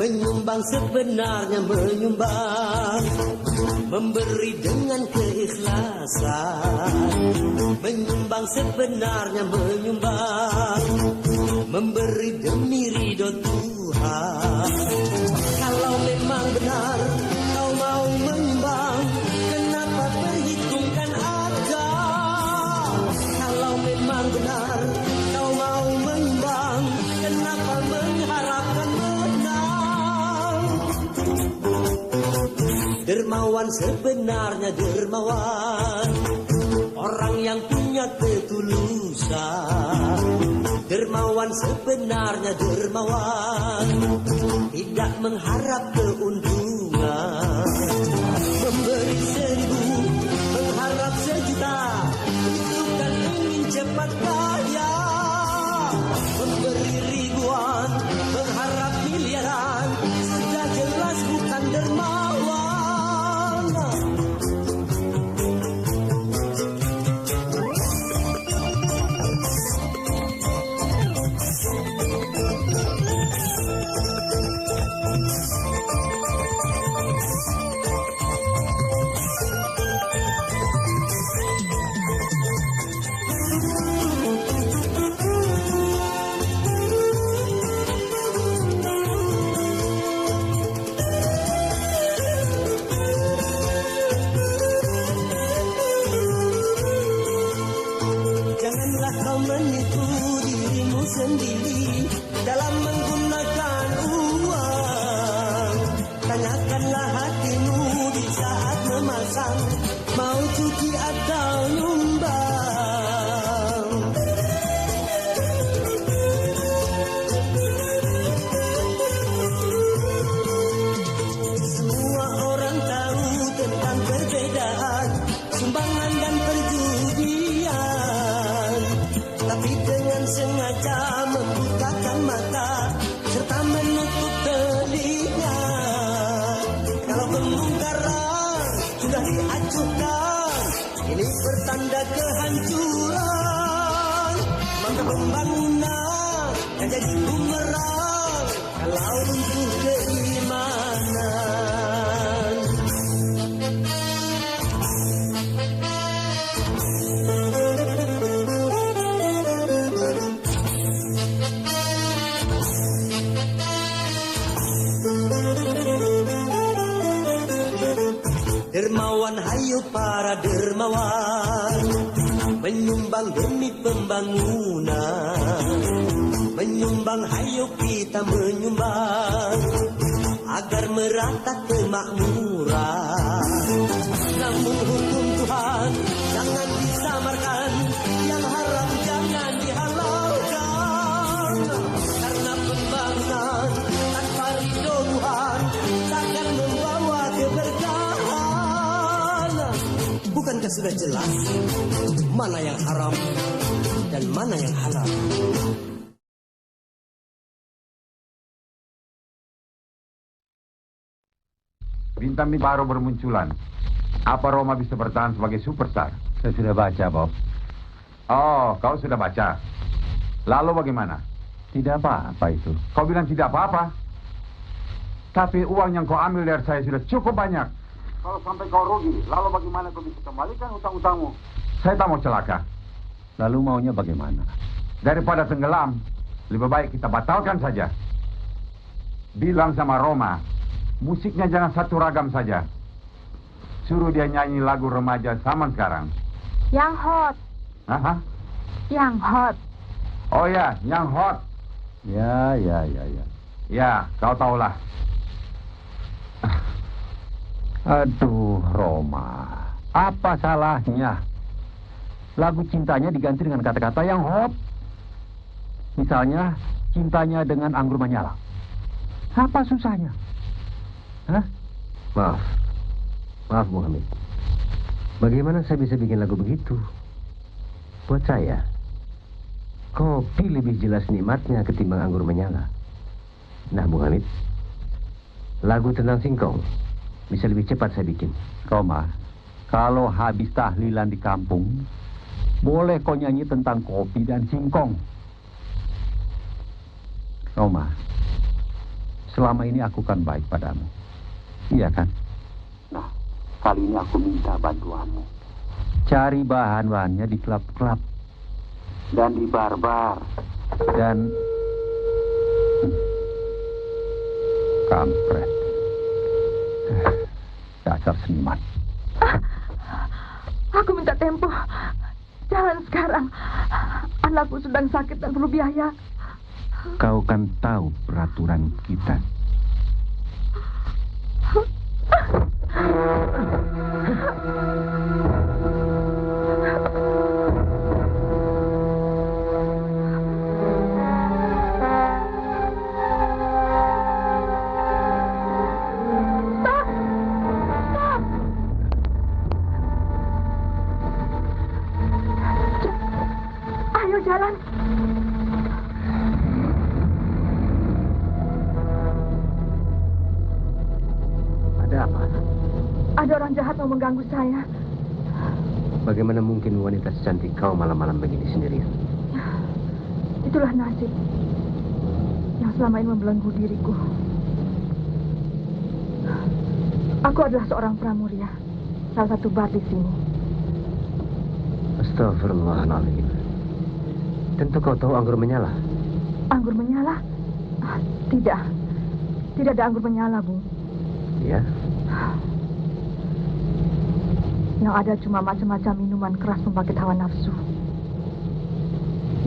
Menyumbang sebenarnya menyumbang, memberi dengan keikhlasan. Menyumbang sebenarnya menyumbang, memberi demi ridho Tuhan. Kalau memang benar kau mau menyumbang, kenapa perhitungkan aja? Kalau memang benar kau mau menyumbang, kenapa mengharapkan menang? Dermawan sebenarnya dermawan, orang yang punya ketulusan. Dermawan sebenarnya dermawan, tidak mengharap keuntungan. Memberi 1000, mengharap 1 juta, itu kan ingin cepat kaya. Memberi ribuan, mengharap miliaran, sudah jelas bukan dermawan. Janganlah kau menipu dirimu sendiri dalam menggunakan uang. Tanyakanlah hatimu di saat memasang, mau cuci atau nyumbang. Semua orang tahu tentang perbedaan sumbangan dan perjudian, tapi dengan sengaja membutakan mata serta menutup telinga. Kalau pembongkaran sudah diacuhkan, ini pertanda kehancuran. Maka pembangunan yang jadi bumerang kalau runtuh keimanan. Dermawan, hayo para dermawan, menyumbang demi pembangunan. Menyumbang, hayo kita menyumbang, agar merata kemakmuran. Namun hukum Tuhan jangan disamarkan, yang haram jangan dihalalkan. Karena pembangunan tanpa ridho Tuhan takkan membawa keberkahan. Bukankah sudah jelas mana yang haram dan mana yang halal? Bintang baru bermunculan. Apa Roma bisa bertahan sebagai superstar? Saya sudah baca, Bob. Oh, kau sudah baca. Lalu bagaimana? Tidak apa-apa itu. Kau bilang tidak apa-apa. Tapi uang yang kau ambil dari saya sudah cukup banyak. Kalau sampai kau rugi, lalu bagaimana kau bisa kembalikan hutang-hutangmu? Saya tak mau celaka. Lalu maunya bagaimana? Daripada tenggelam, lebih baik kita batalkan saja. Bilang sama Roma, musiknya jangan satu ragam saja. Suruh dia nyanyi lagu remaja zaman sekarang. Yang hot. Hah? Yang hot. Oh ya, yang hot. Ya. Ya, kau tahulah. Aduh, Roma. Apa salahnya? lagu cintanya diganti dengan kata-kata yang hot. Misalnya, cintanya dengan anggur menyala. Apa susahnya? Hah? Maaf Bung Hamid. Bagaimana saya bisa bikin lagu begitu? Buat saya, kopi lebih jelas nikmatnya ketimbang anggur menyala. Nah Bung Hamid, lagu tentang singkong bisa lebih cepat saya bikin. Roma, kalau habis tahlilan di kampung, boleh kau nyanyi tentang kopi dan singkong. Roma, selama ini aku kan baik padamu. Iya kan? Nah, kali ini aku minta bantuanmu. Cari bahan-bahannya di klub-klub. Dan di bar-bar. Dan... Kampret. Dasar seniman. Aku minta tempo. Jangan sekarang. Anakku sedang sakit dan perlu biaya. Kau kan tahu peraturan kita. Ayo jalan. Ada apa? Ada orang jahat mau mengganggu saya. Bagaimana mungkin wanita secantik kau malam-malam begini sendirian? Itulah nasib yang selama ini membelenggu diriku. Aku adalah seorang pramuria, salah satu bar di sini. Astagfirullahaladzim. Tentu kau tahu anggur menyala. Anggur menyala? Tidak. Tidak ada anggur menyala, Bu. Ya? Yang ada cuma macam-macam minuman keras pembangkit hawa nafsu.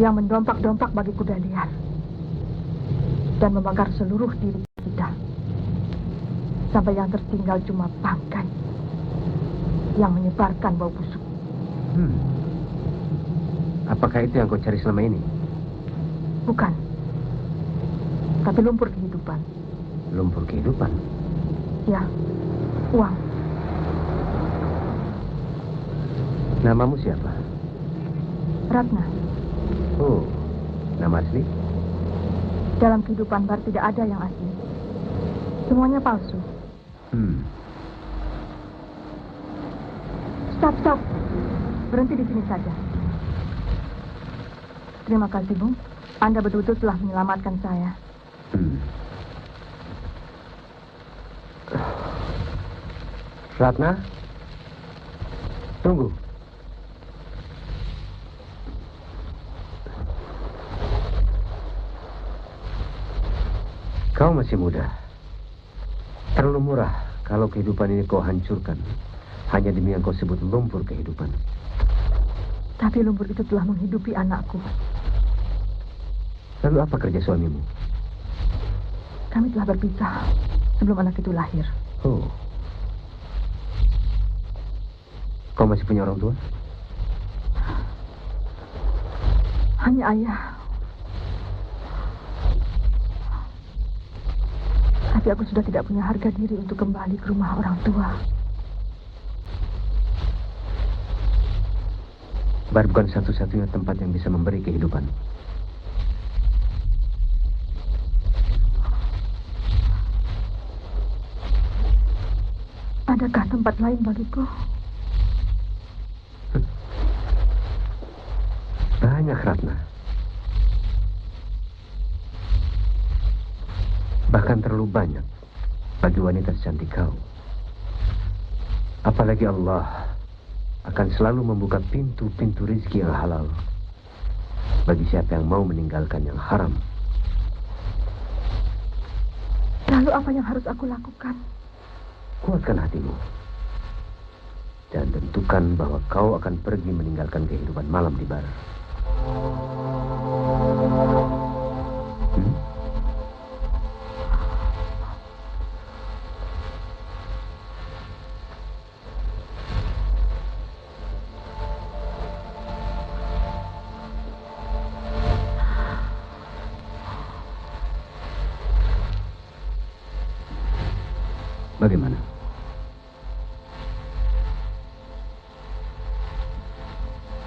Yang mendompak-dompak bagi kuda liar. Dan membakar seluruh diri kita. Sampai yang tertinggal cuma bangkai. Yang menyebarkan bau busuk. Apakah itu yang kau cari selama ini? Bukan. Tapi lumpur kehidupan. Lumpur kehidupan? Ya, uang. Namamu siapa? Ratna. Oh, nama asli? Dalam kehidupan bar tidak ada yang asli. Semuanya palsu. Stop. Berhenti di sini saja. Terima kasih, Bung. Anda betul-betul telah menyelamatkan saya. Ratna? Tunggu. Kau masih muda. Terlalu murah kalau kehidupan ini kau hancurkan hanya demi yang kau sebut lumpur kehidupan. Tapi lumpur itu telah menghidupi anakku. Lalu apa kerja suamimu? Kami telah berpisah sebelum anak itu lahir. Oh. Kau masih punya orang tua? Hanya ayah. Tapi aku sudah tidak punya harga diri untuk kembali ke rumah orang tua. Bar bukan satu-satunya tempat yang bisa memberi kehidupan. Adakah tempat lain bagiku? Banyak, Ratna. Bahkan terlalu banyak bagi wanita secantik kau. Apalagi Allah akan selalu membuka pintu-pintu rizki yang halal bagi siapa yang mau meninggalkan yang haram. Lalu apa yang harus aku lakukan? Kuatkan hatimu dan tentukan bahwa kau akan pergi meninggalkan kehidupan malam di bar. Bagaimana?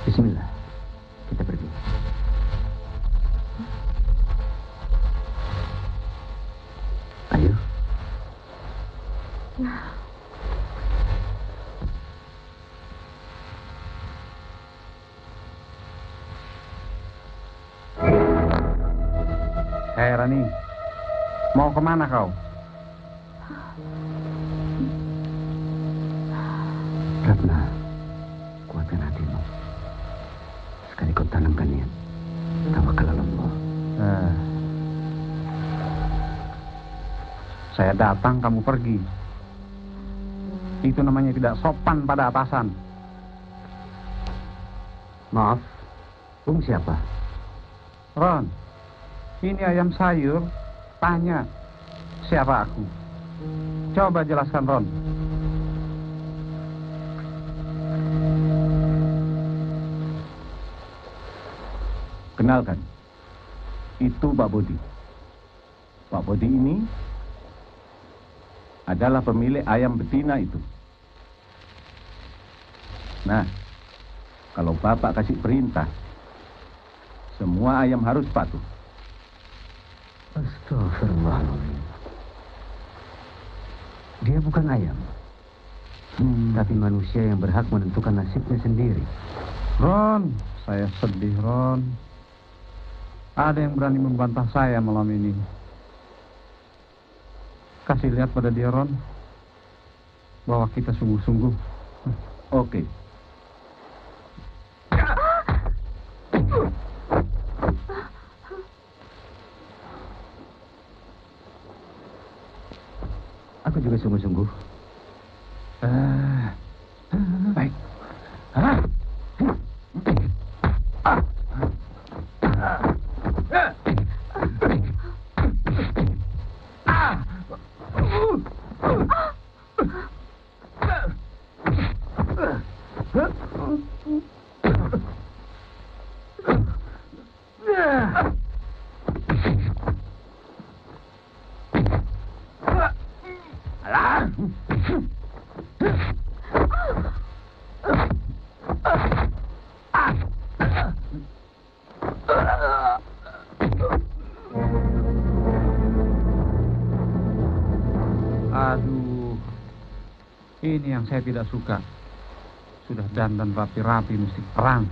Bismillah, kita pergi. Ayo. Hei Rani, mau kemana kau? Ratna, kuatkan hatimu. Sekali kau tanamkan niat, tawakal ala Allah. Saya datang, kamu pergi. Itu namanya tidak sopan pada atasan. Maaf, siapa? Ron, ini ayam sayur. Tanya, siapa aku? Coba jelaskan, Ron. Kenalkan, itu Pak Bodi. Pak Bodi ini adalah pemilik ayam betina itu. Nah, kalau Bapak kasih perintah, semua ayam harus patuh. Astagfirullahaladzim. Dia bukan ayam, tapi manusia yang berhak menentukan nasibnya sendiri. Ron, saya sedih, Ron. Ada yang berani membantah saya malam ini. Kasih lihat pada dia, Ron, bahwa kita sungguh-sungguh. Oke. Aku juga sungguh-sungguh. Baik. Aduh, ini yang saya tidak suka. Sudah dandan rapi-rapi mesti perang.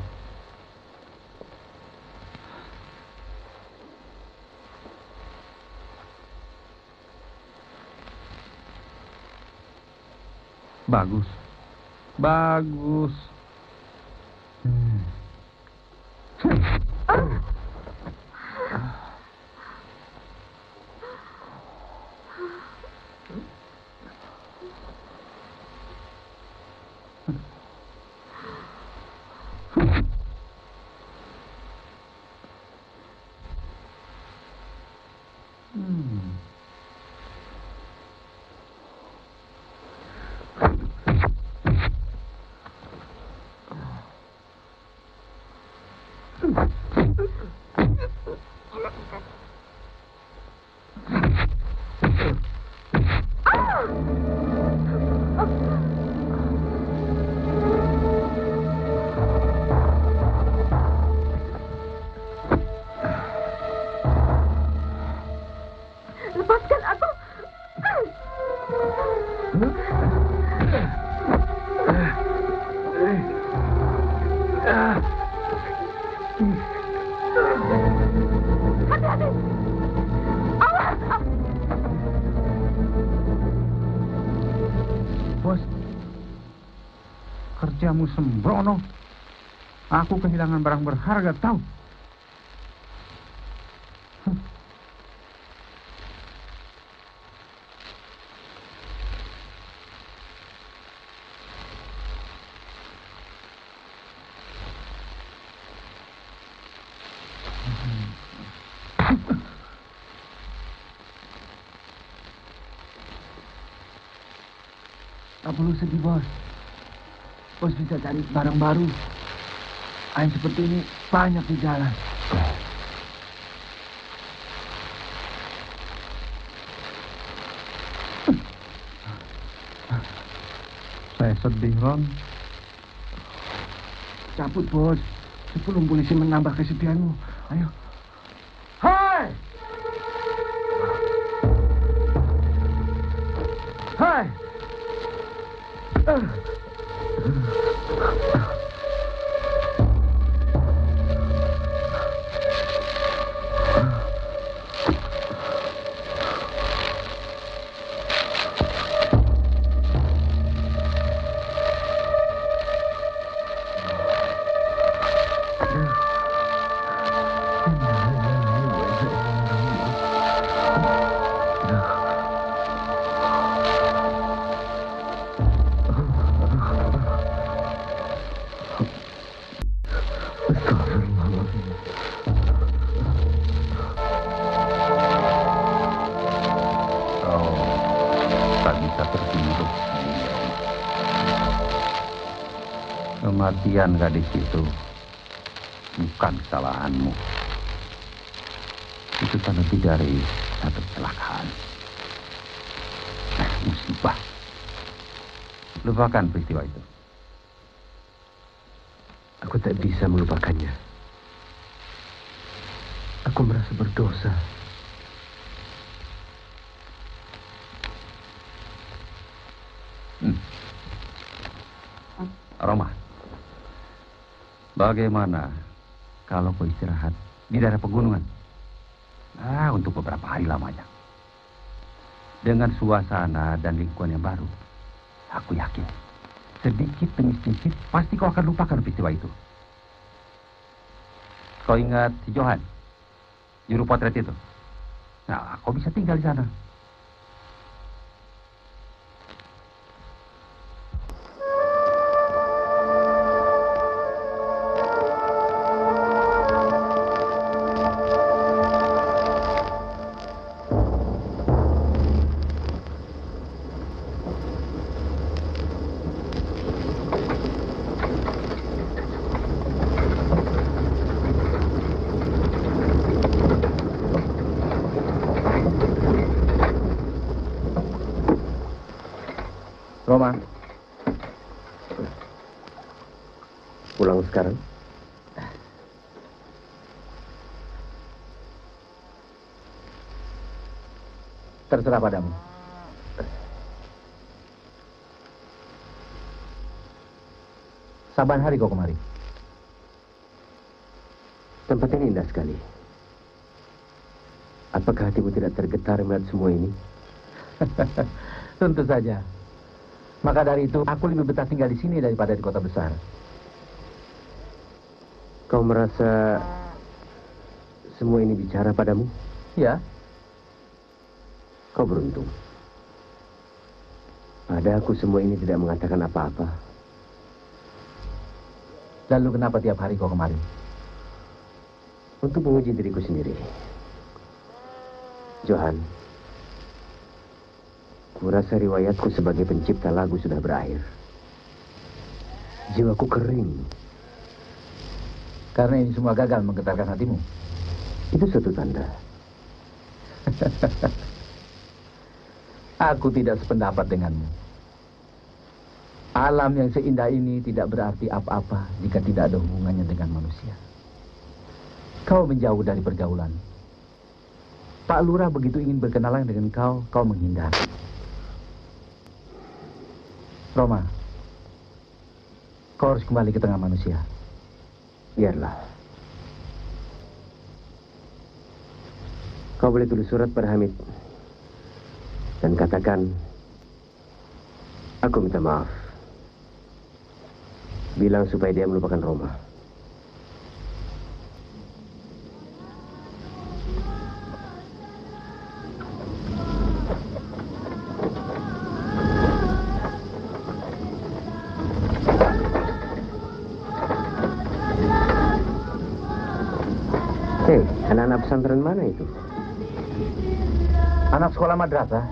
Bagus. Bagus. Lepaskan aku. Hati-hati. Awas. Bos, kerjamu sembrono. Aku kehilangan barang berharga, tahu? Tak perlu sedih, Bos. Bos bisa cari barang baru. Ayam seperti ini banyak di jalan. sedih, Ron. Cabut, Bos. Sebelum polisi menambah kesedihanmu. Ayo. Hai! Hai! Kematian gadis itu bukan kesalahanmu. Itu kan lebih dari satu kecelakaan. Musibah. Lupakan peristiwa itu. Aku tak bisa melupakannya. Aku merasa berdosa. Roma, bagaimana kalau kau istirahat di daerah pegunungan? Untuk beberapa hari lamanya. Dengan suasana dan lingkungan yang baru, aku yakin sedikit demi sedikit pasti kau akan lupakan peristiwa itu. Kau ingat si Johan, juru potret itu? Nah, kau bisa tinggal di sana. Roma, pulang sekarang? Terserah padamu. Saban hari kau kemari. Tempat ini indah sekali. Apakah hatimu tidak tergetar melihat semua ini? Tentu saja. Maka dari itu, aku lebih betah tinggal di sini daripada di kota besar. Kau merasa semua ini bicara padamu? Ya. Kau beruntung. Pada aku semua ini tidak mengatakan apa-apa. Lalu kenapa tiap hari kau kemari? Untuk menguji diriku sendiri. Johan, kurasa riwayatku sebagai pencipta lagu sudah berakhir. Jiwaku kering. Karena ini semua gagal menggetarkan hatimu. Itu suatu tanda. Aku tidak sependapat denganmu. Alam yang seindah ini tidak berarti apa-apa jika tidak ada hubungannya dengan manusia. Kau menjauh dari pergaulan. Pak Lurah begitu ingin berkenalan dengan kau menghindar. Roma, kau harus kembali ke tengah manusia. Biarlah. Kau boleh tulis surat pada Hamid. Dan katakan, aku minta maaf. Bilang supaya dia melupakan Roma. Hei, anak-anak pesantren mana itu? Anak sekolah madrasah.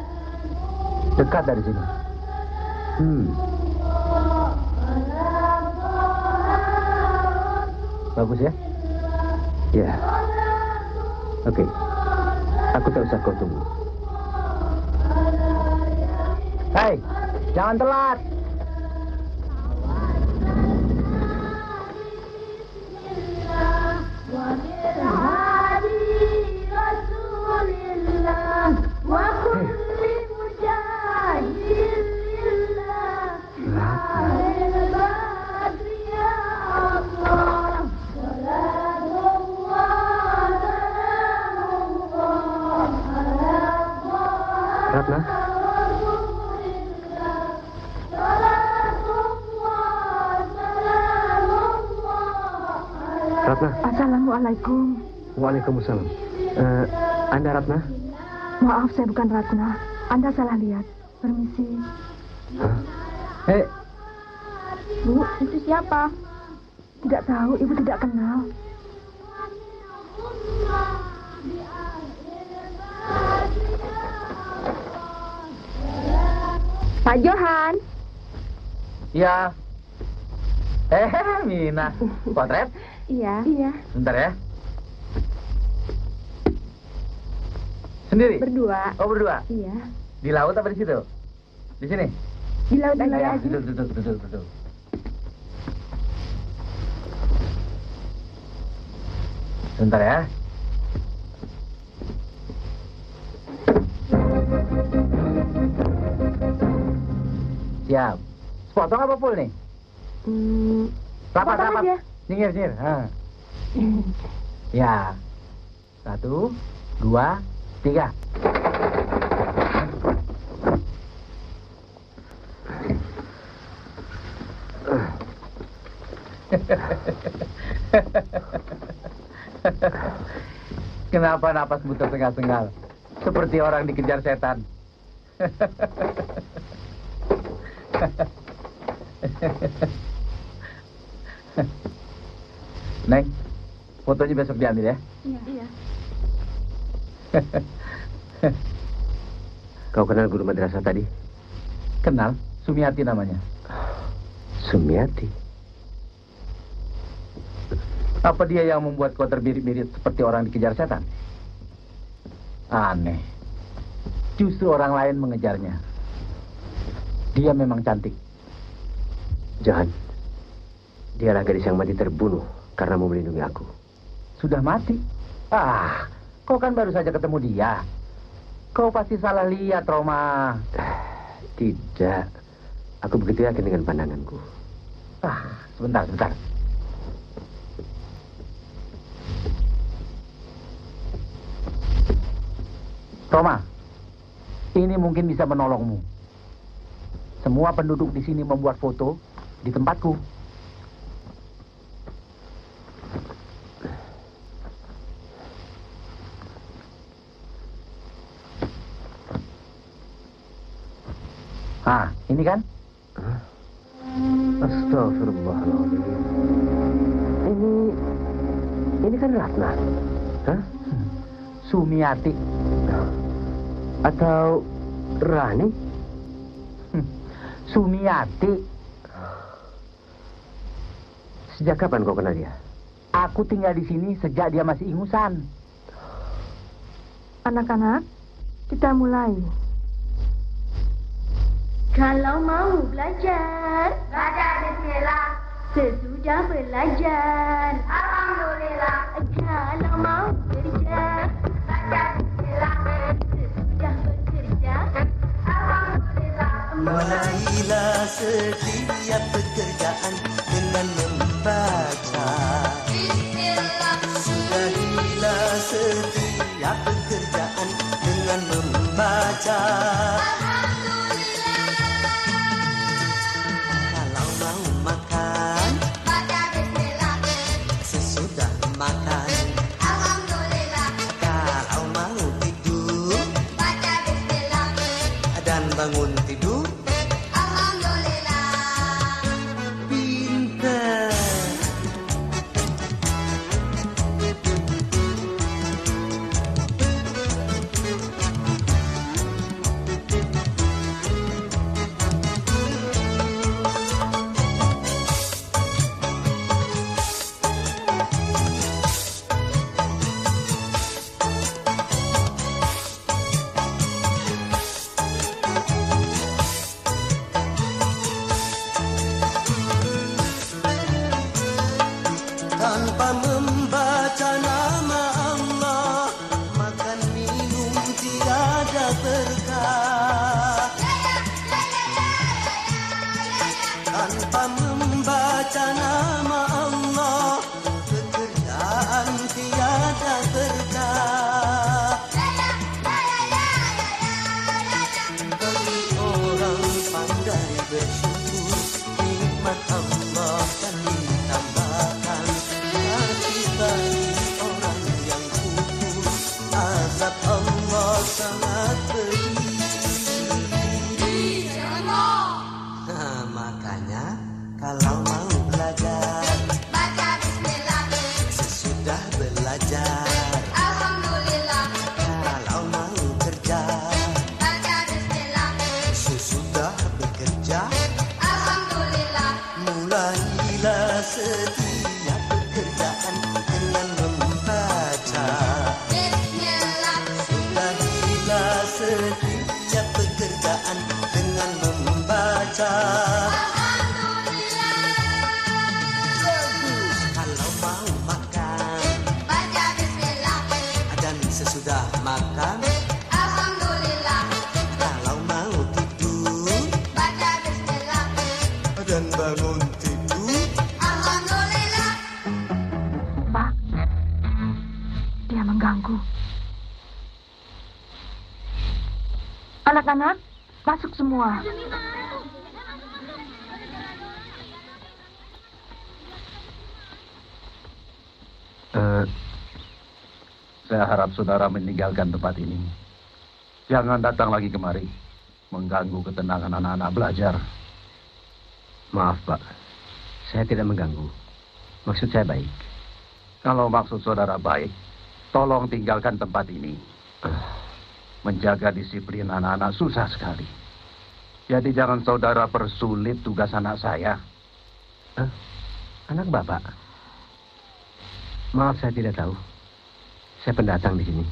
Dekat dari sini. Bagus ya? Ya. Oke. Aku tak usah kau tunggu. Hei, jangan telat. Ratna? Ratna? Assalamualaikum. Waalaikumsalam. Anda Ratna? Maaf, saya bukan Ratna. Anda salah lihat. Permisi. Bu, itu siapa? Tidak tahu, ibu tidak kenal. Pak Johan. Ya. Mina. Potret? Iya. Bentar ya. Sendiri? Berdua. Oh, berdua? Iya. Di laut apa di situ? Di sini? Di laut aja. Ya, duduk. Sebentar ya. Siap. Sepotong apa full nih? Rapat. aja. Nyingir. Ya. 1, 2, 3. Kenapa napasmu tersengal-sengal? Seperti orang dikejar setan. Neng, fotonya besok diambil ya? Iya. Kau kenal guru madrasah tadi? Kenal, Sumiati namanya. Sumiati? Apa dia yang membuat kau terbirit-birit seperti orang dikejar setan? Aneh. Justru orang lain mengejarnya. Dia memang cantik. Jangan. Dialah gadis yang mati terbunuh karena mau melindungi aku. Sudah mati? Kau kan baru saja ketemu dia. Kau pasti salah lihat, Roma. Tidak. Aku begitu yakin dengan pandanganku. Sebentar. Roma, ini mungkin bisa menolongmu. Semua penduduk di sini membuat foto di tempatku. Ini kan? Astagfirullahaladzim. Ini kan Ratna. Sumiati. Atau Rani? Sumiati. Sejak kapan kau kenal dia? Aku tinggal di sini sejak dia masih ingusan. Anak-anak, kita mulai. Kalau mau belajar bismillah. Sesudah belajar, alhamdulillah. Kalau mau kerja, bismillah. Sesudah bekerja, alhamdulillah. Mulailah setiap pekerjaan dengan membaca. Bismillah. Sudahilah setiap pekerjaan dengan membaca. Kalau mau makan, Baca bismillah. sesudah makan. Alhamdulillah. Kalau mau tidur Baca bismillah. dan bangun tidur, Alhamdulillah. pintar. Tanpa membaca nama Allah, makan minum tiada berkah. Tanpa membaca nama Allah, pekerjaan tiada berkah. belajar, Alhamdulillah, kalau mau kerja, baca bismillah. sesudah bekerja, Alhamdulillah, mulailah setiap pekerjaan dengan membaca. bismillah. Mulailah setiap pekerjaan dengan membaca. Bagus. Kalau mau makan Baca bismillah. dan sesudah makan, Alhamdulillah, kalau mau tidur baca bismillah. dan bangun tidur, Alhamdulillah. Pak, dia mengganggu. Anak-anak, masuk semua. Saya harap saudara meninggalkan tempat ini. Jangan datang lagi kemari, mengganggu ketenangan anak-anak belajar. Maaf, Pak. Saya tidak mengganggu. Maksud saya baik. Kalau maksud saudara baik, tolong tinggalkan tempat ini. Menjaga disiplin anak-anak susah sekali. Jadi jangan saudara persulit tugas anak saya. Anak Bapak. Maaf, saya tidak tahu. Saya pendatang di sini.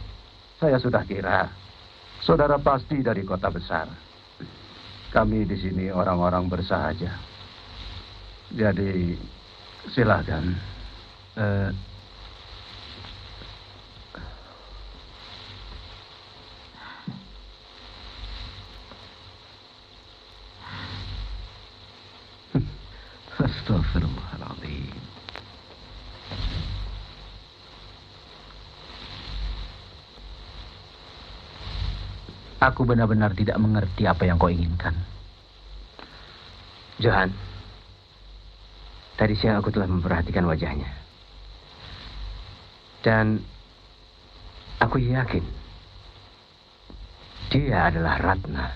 Saya sudah kira saudara pasti dari kota besar. Kami di sini orang-orang bersahaja. Jadi silakan. Astagfirullahaladzim. Aku benar-benar tidak mengerti apa yang kau inginkan. Johan, tadi siang aku telah memperhatikan wajahnya. Dan aku yakin dia adalah Ratna.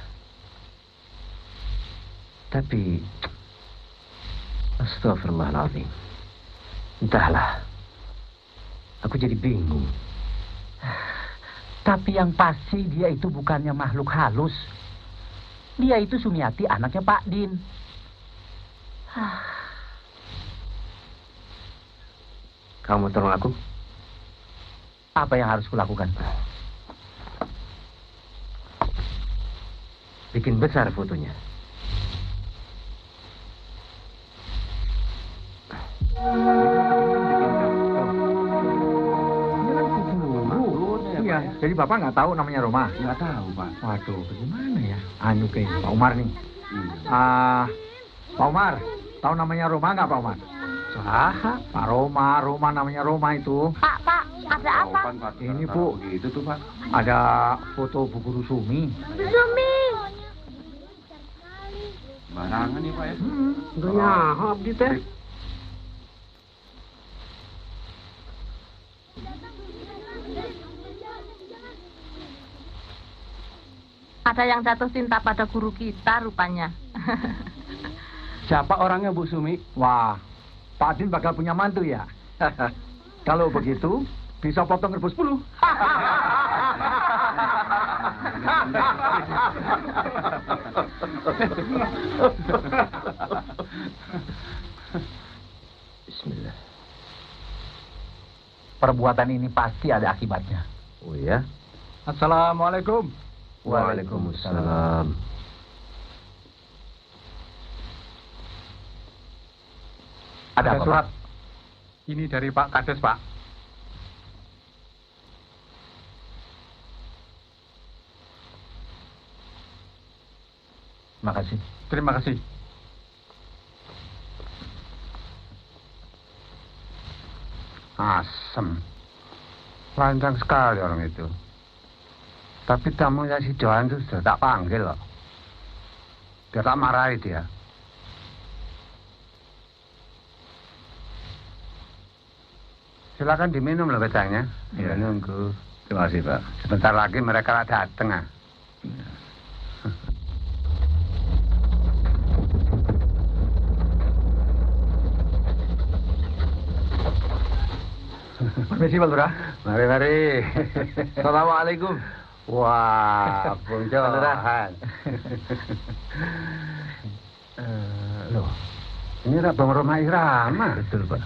Tapi astagfirullahaladzim. Entahlah. Aku jadi bingung. Tapi yang pasti dia itu bukannya makhluk halus. Dia itu Sumiati, anaknya Pak Din. Kamu tolong aku? Apa yang harus kulakukan? Bikin besar fotonya. Iya, jadi Bapak nggak tahu namanya Roma? Nggak tahu, Pak. Waduh, bagaimana ya? Anu ke Pak Umar nih. Pak Umar, tahu namanya Roma nggak Pak Umar? Saha? Pak Roma namanya Roma itu. Pak, ada apa? Ini, Bu. Gitu tuh, Pak. Ada foto Bu Guru Sumi. Zumi. Barangan nih, Pak ya. Udah nyahap di teh. Ada yang jatuh cinta pada guru kita rupanya. Siapa orangnya, Bu Sumi? Wah, Pak Din bakal punya mantu ya? Kalau begitu, bisa potong rebus 10. Bismillah. Perbuatan ini pasti ada akibatnya. Oh ya? Assalamualaikum. Waalaikumsalam. Ada apa, surat. Pak? Ini dari Pak Kades, Pak. Makasih. Terima kasih. Asem. Lancang sekali orang itu. Tapi tamunya si Johan itu sudah tak panggil loh. Dia tak marahi dia. Silakan diminum loh kacangnya. Ya, nunggu. Terima kasih, Pak. Sebentar lagi mereka datang. Ah. Permisi, Pak Lurah. Mari, mari. Assalamualaikum. Wah, Bung Johan. Loh, ini Bang Roma Irama. Betul, Pak.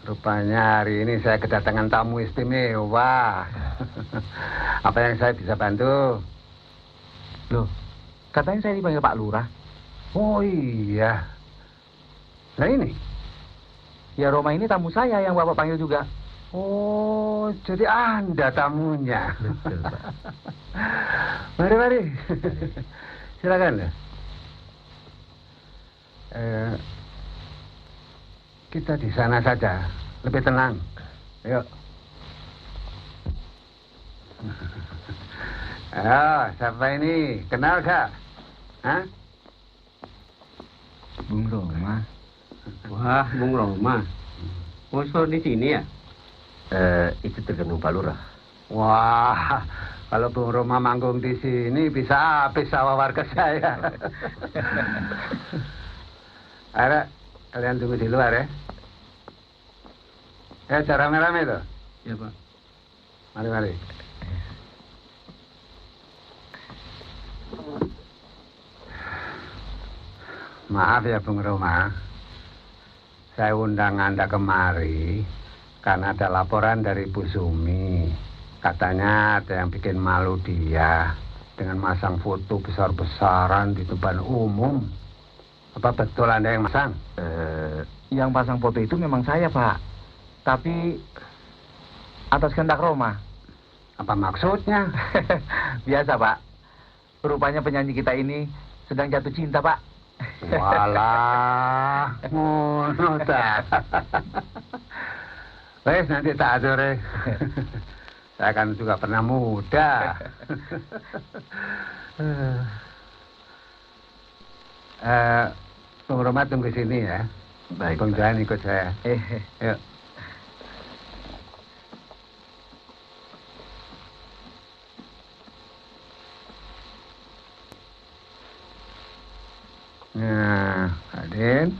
Rupanya hari ini saya kedatangan tamu istimewa. Apa yang saya bisa bantu? Loh, katanya saya dipanggil Pak Lurah. Oh iya. Nah ini. Ya Roma ini tamu saya yang Bapak panggil juga. Oh, jadi Anda tamunya. Betul, Pak. Mari, mari. Silakan. Kita di sana saja, lebih tenang. Ayo. Ayo, siapa ini? Kenal gak? Hah? Bung Roma. Wah, Bung Roma. Musuh di sini ya? Itu tergantung Pak Lurah. Wah, kalau Bung Roma manggung di sini bisa habis sawah warga saya. Ayo, kalian tunggu di luar ya. Cara rame-rame tuh. Ya, Pak. Mari, mari. Maaf ya Bung Roma, saya undang Anda kemari karena ada laporan dari Bu Sumi. Katanya ada yang bikin malu dia dengan masang foto besar-besaran di depan umum. Apa betul Anda yang masang? Yang pasang foto itu memang saya, Pak. Tapi atas kehendak Roma. Apa maksudnya? Biasa, Pak. Rupanya penyanyi kita ini sedang jatuh cinta, Pak. Walah, ngono ta. Wes nanti tak atur. Saya kan juga pernah muda. Bung Roma tunggu sini ya. Baik, Bung Pak. Johan ikut saya. Yuk. Nah, Aden,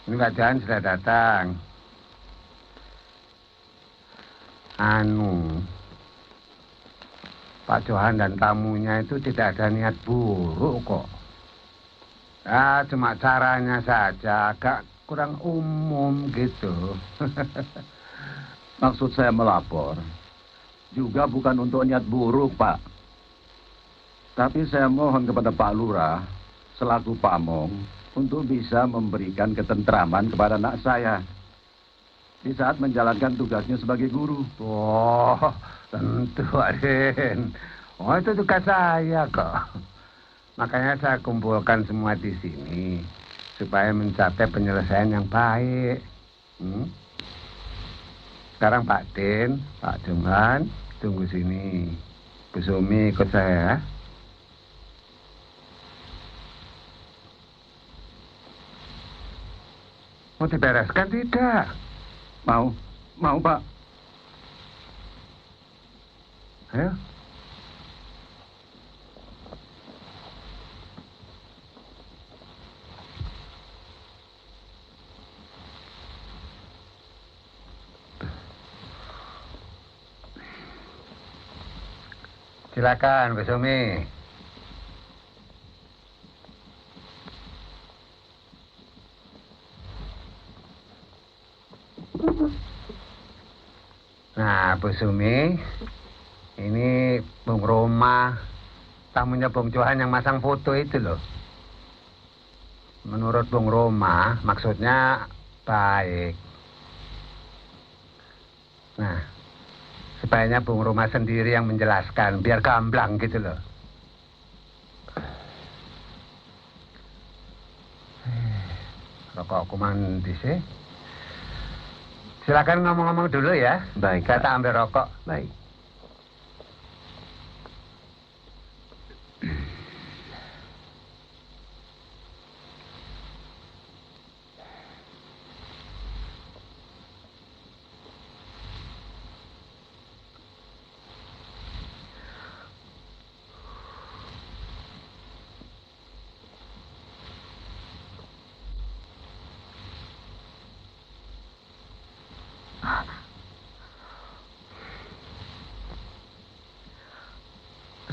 ini Pak Johan sudah datang. Pak Johan dan tamunya itu tidak ada niat buruk kok. Ya, cuma caranya saja agak kurang umum gitu. Maksud saya melapor juga bukan untuk niat buruk, Pak. Tapi saya mohon kepada Pak Lurah selaku pamong untuk bisa memberikan ketentraman kepada anak saya di saat menjalankan tugasnya sebagai guru. Oh, tentu Aden. Oh, itu tugas saya kok. Makanya saya kumpulkan semua di sini supaya mencapai penyelesaian yang baik. Sekarang Pak Den, Pak Johan, tunggu sini. Bu Sumi ikut saya ya. Mau dibereskan tidak? Mau, Pak. Ayo. Silakan, Bu Sumi. Nah, Bu Sumi, ini Bung Roma, tamunya Bung Johan yang masang foto itu loh. Menurut Bung Roma, maksudnya baik. Nah, sebaiknya Bung Roma sendiri yang menjelaskan, biar gamblang gitu loh. Rokok kuman di sini. Silakan ngomong-ngomong dulu ya. Baik, Saya Pak. tak ambil rokok. Baik.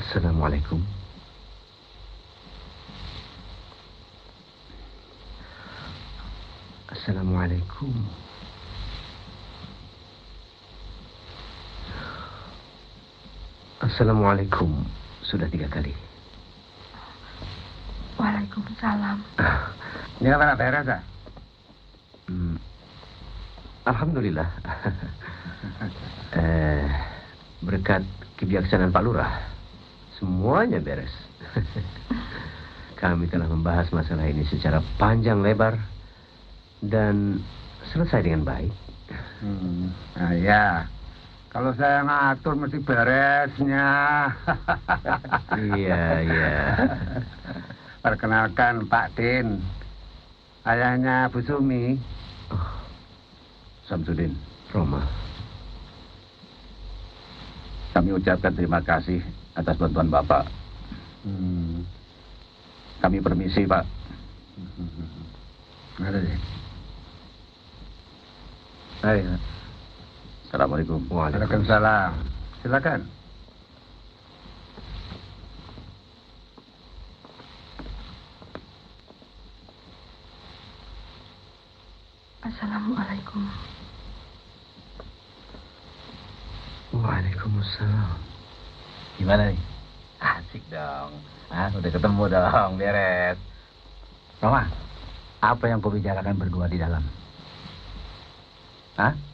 Assalamualaikum. Assalamualaikum. Assalamualaikum. Sudah 3 kali. Waalaikumsalam. Ini apa beres, ah? Alhamdulillah. Berkat kebijaksanaan Pak Lurah, semuanya beres. Kami telah membahas masalah ini secara panjang lebar dan selesai dengan baik. Nah, ya. Kalau saya ngatur mesti beresnya. Iya. Perkenalkan Pak Din, ayahnya Bu Sumi. Samsudin. Roma. Kami ucapkan terima kasih atas bantuan Bapak. Kami permisi, Pak. Ada deh. Ayo. Assalamualaikum. Waalaikumsalam. Silakan. Assalamualaikum. Waalaikumsalam. Gimana nih? Asik dong. Udah ketemu dong, beres. Roma, apa yang kau bicarakan berdua di dalam?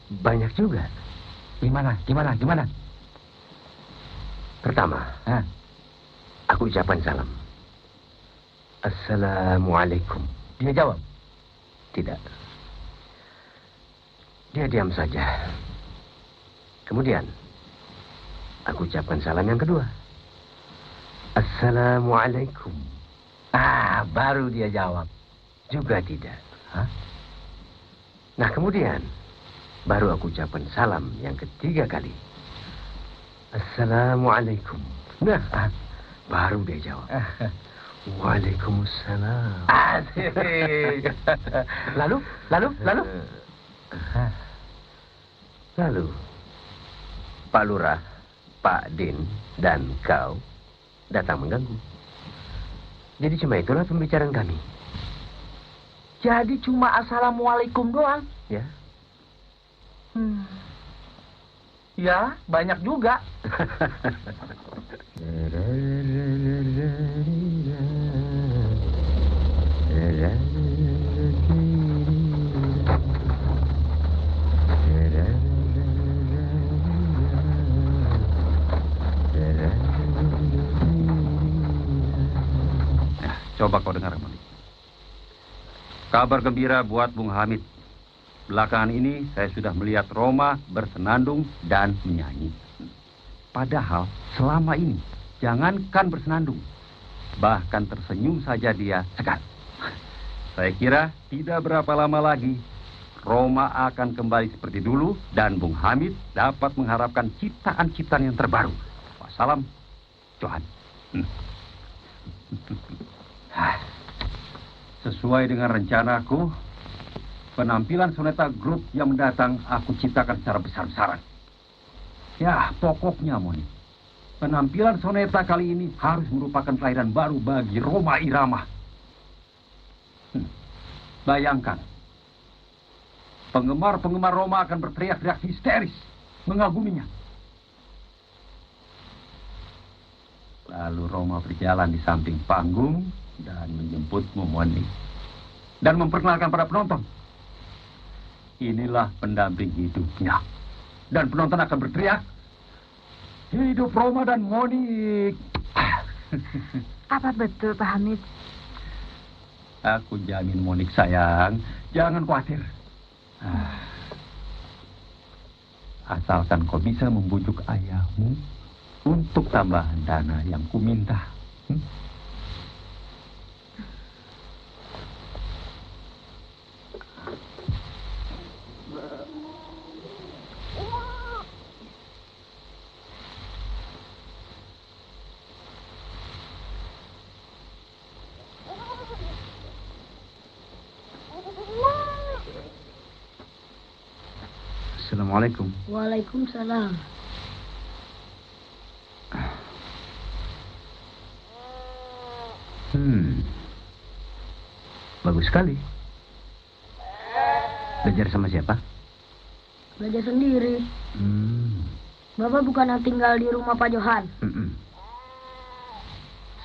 Banyak juga. Gimana? Pertama, aku ucapan salam. Assalamualaikum. Dia jawab. Tidak. Dia diam saja. Kemudian, aku ucapkan salam yang kedua. Assalamualaikum. Baru dia jawab. Juga tidak. Nah, kemudian, baru aku ucapkan salam yang ketiga kali. Assalamualaikum. Nah, baru dia jawab. Waalaikumsalam. Asik. Lalu? Lalu, Pak Lurah, Pak Din, dan kau datang mengganggu. Jadi cuma itulah pembicaraan kami. Jadi cuma assalamualaikum doang? Ya. Ya, banyak juga. Coba kau dengar, Malik. Kabar gembira buat Bung Hamid. Belakangan ini saya sudah melihat Roma bersenandung dan menyanyi. Padahal selama ini jangankan bersenandung, bahkan tersenyum saja dia segan. Saya kira tidak berapa lama lagi Roma akan kembali seperti dulu dan Bung Hamid dapat mengharapkan ciptaan-ciptaan yang terbaru. Wassalam, Johan. Sesuai dengan rencanaku, penampilan soneta grup yang mendatang aku ciptakan secara besar-besaran. Ya, pokoknya, Moni, penampilan soneta kali ini harus merupakan kelahiran baru bagi Roma Irama. Bayangkan, penggemar-penggemar Roma akan berteriak-teriak histeris, mengaguminya. Lalu Roma berjalan di samping panggung dan menjemputmu, Moni, dan memperkenalkan pada penonton. Inilah pendamping hidupnya. Dan penonton akan berteriak, hidup Roma dan Monik. Apa betul, Pak Hamid? Aku jamin, Monik sayang, jangan khawatir. Asalkan kau bisa membujuk ayahmu untuk tambahan dana yang kuminta. Assalamualaikum. Waalaikumsalam. Bagus sekali. Belajar sama siapa? Belajar sendiri. Bapak bukan yang tinggal di rumah Pak Johan.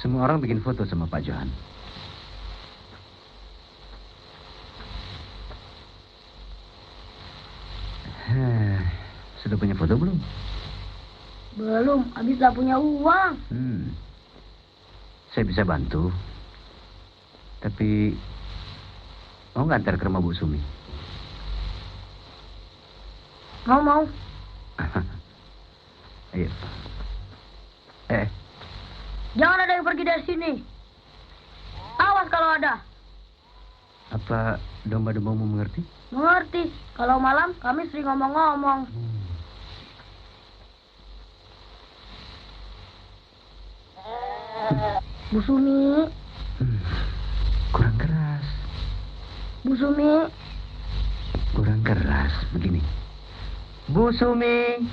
Semua orang bikin foto sama Pak Johan. Sudah punya foto belum? Belum, habis tak punya uang. Saya bisa bantu. Tapi mau nggak antar ke rumah Bu Sumi? Mau. Ayo. Jangan ada yang pergi dari sini. Awas kalau ada. Apa domba-dombamu mengerti? Mengerti. Kalau malam kami sering ngomong-ngomong. Bu Sumi. Kurang keras. Bu Sumi. Kurang keras. Begini. Bu Sumi.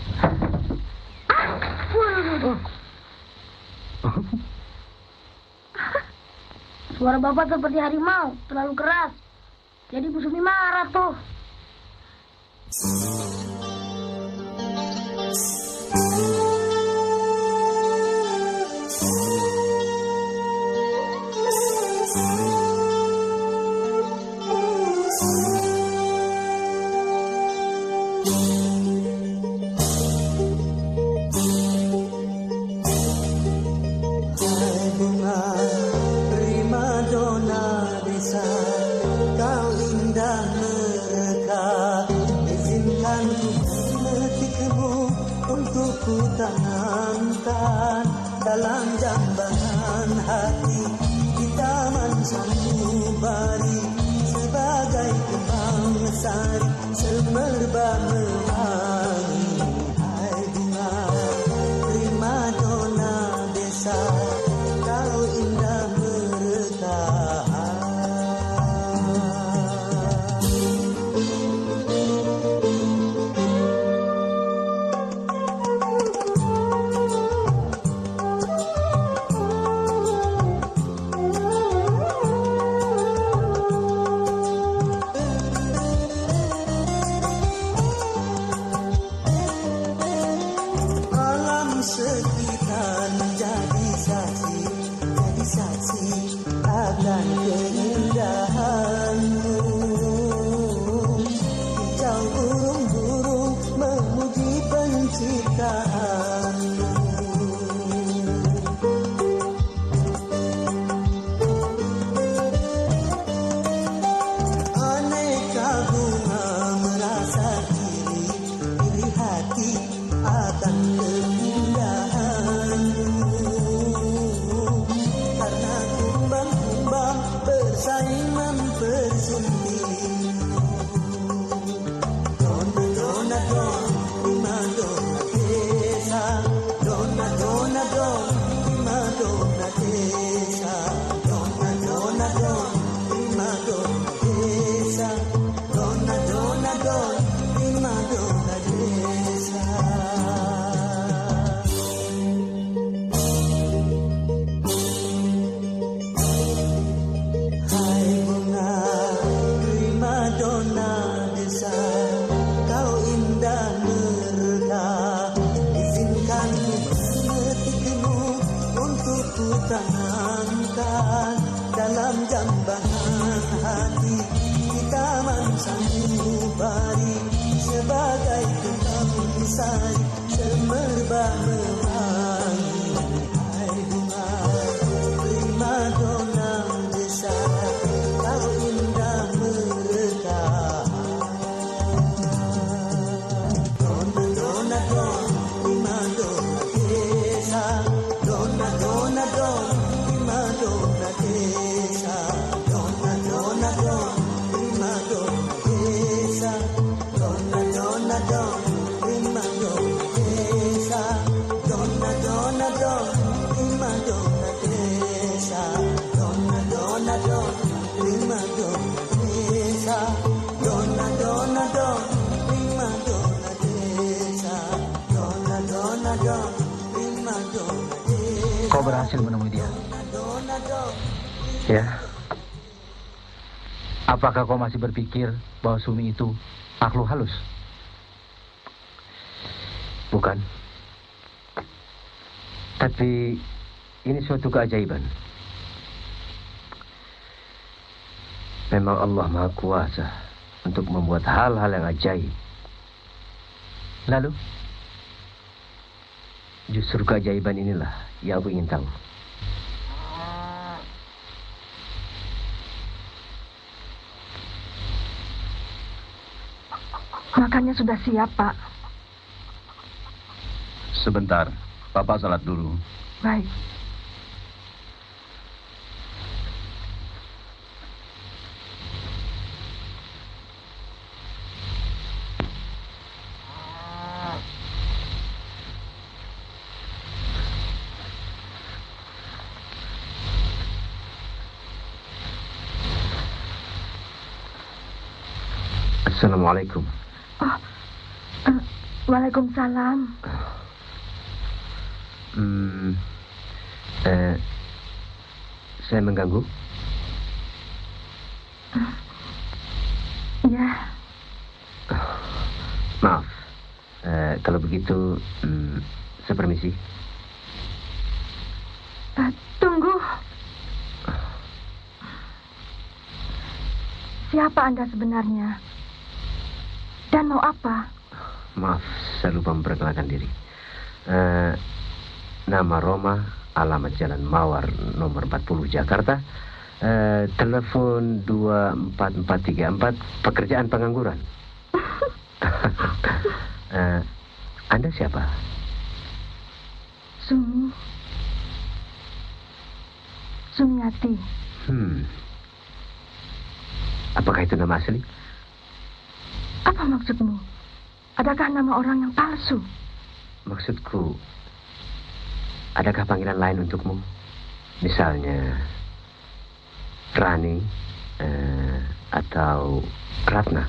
Suara Bapak seperti harimau, terlalu keras. Jadi Bu Sumi marah tuh. Dalam jambangan hati di taman sanubari sebagai kembang sari semerbak mewangi. Hai bunga primadona desa, kau indah mereka. Sekitar menjadi saksi akan keindahanmu. Hijau burung-burung memuji penciptaanmu. Aneka bunga merasa iri hati akan bersaing mempersembili. Dona primadona desa, dona primadona desa, dona primadona desa, dona primadona desa. Tanamkan dalam jambangan hati di taman sanubari sebagai kembang sari semerbak mewangi. Hai bunga primadona desa, kau indah mereka. Dona primadona desa, dona primadona desa, dona primadona desa, dona primadona desa, dona primadona desa, dona primadona desa, dona primadona desa, dona primadona desa. Kau berhasil menemui dia? Ya, Apakah kau masih berpikir bahwa Sumi itu makhluk halus? bukan. Tapi ini suatu keajaiban. Memang Allah Maha Kuasa untuk membuat hal-hal yang ajaib. Lalu, Justru keajaiban inilah yang aku ingin tahu. Makannya sudah siap, Pak. Sebentar, Papa salat dulu. Baik. Assalamualaikum. Oh, Waalaikumsalam. Saya mengganggu? Ya, Maaf. Kalau begitu, saya permisi. tunggu. Siapa Anda sebenarnya? Dan mau apa? Maaf, saya lupa memperkenalkan diri. Nama Roma, alamat Jalan Mawar, nomor 40, Jakarta. Telepon 24434, pekerjaan pengangguran. Anda siapa? Sumi. Sumiati. Apakah itu nama asli? Apa maksudmu? Adakah nama orang yang palsu? Maksudku, adakah panggilan lain untukmu? Misalnya Rani atau Ratna?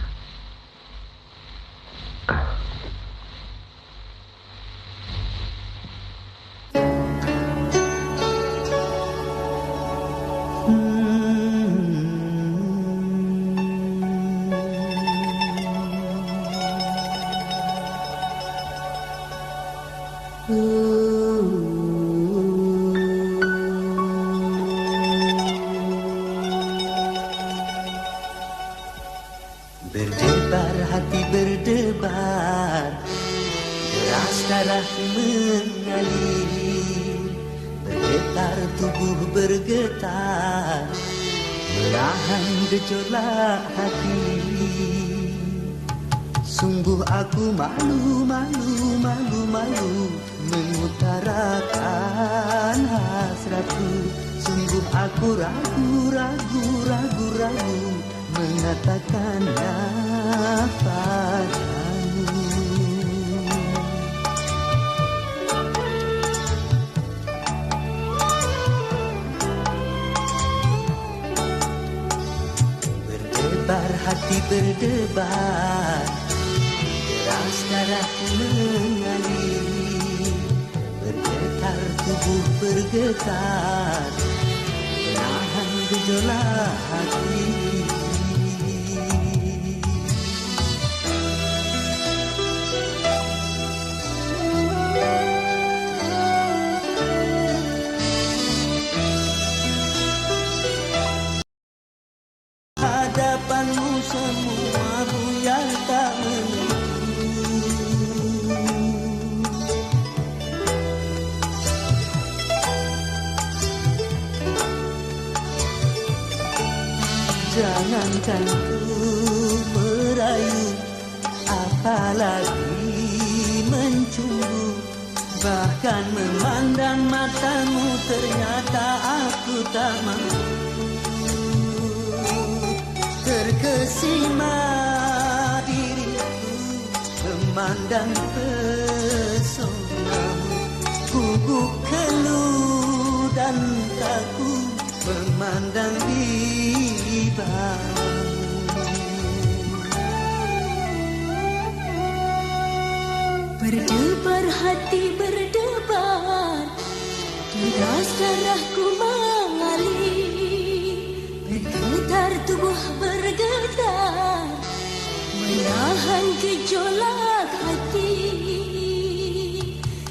Berdebar hati berdebar, deras darah mengalir, bergetar tubuh bergetar, menahan gejolak hati. Sungguh aku malu, malu, malu, malu mengutarakan hasratku. Sungguh aku ragu, ragu, ragu, ragu mengatakannya padamu. Berdebar hati berdebar, deras darah mengalir, bergetar tubuh bergetar, menahan gejolak hati. Hadapanmu semua buyar tak menentu. Jangankan ku merayu, apalagi mencumbu. Bahkan memandang matamu ternyata aku tak mampu. Terkesima diriku memandang pesonamu, gugup keluh dan takut memandang ribamu. Berdebar hati berdebar, deras darahku mengalir, Getar tubuh bergetar, menahan gejolak hati.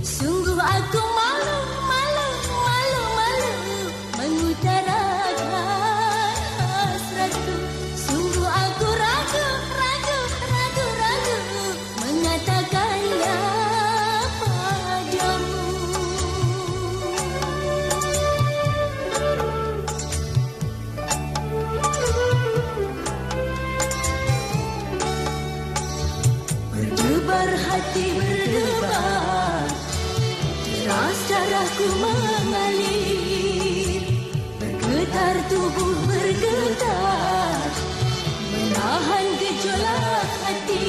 Sungguh aku malu, malu, malu, malu mengutarakan hasratku. Sungguh aku ragu, ragu, ragu, ragu mengatakannya padamu. Berdebar hati berdebar, deras darahku mengalir. Bergetar tubuh bergetar, menahan gejolak hati.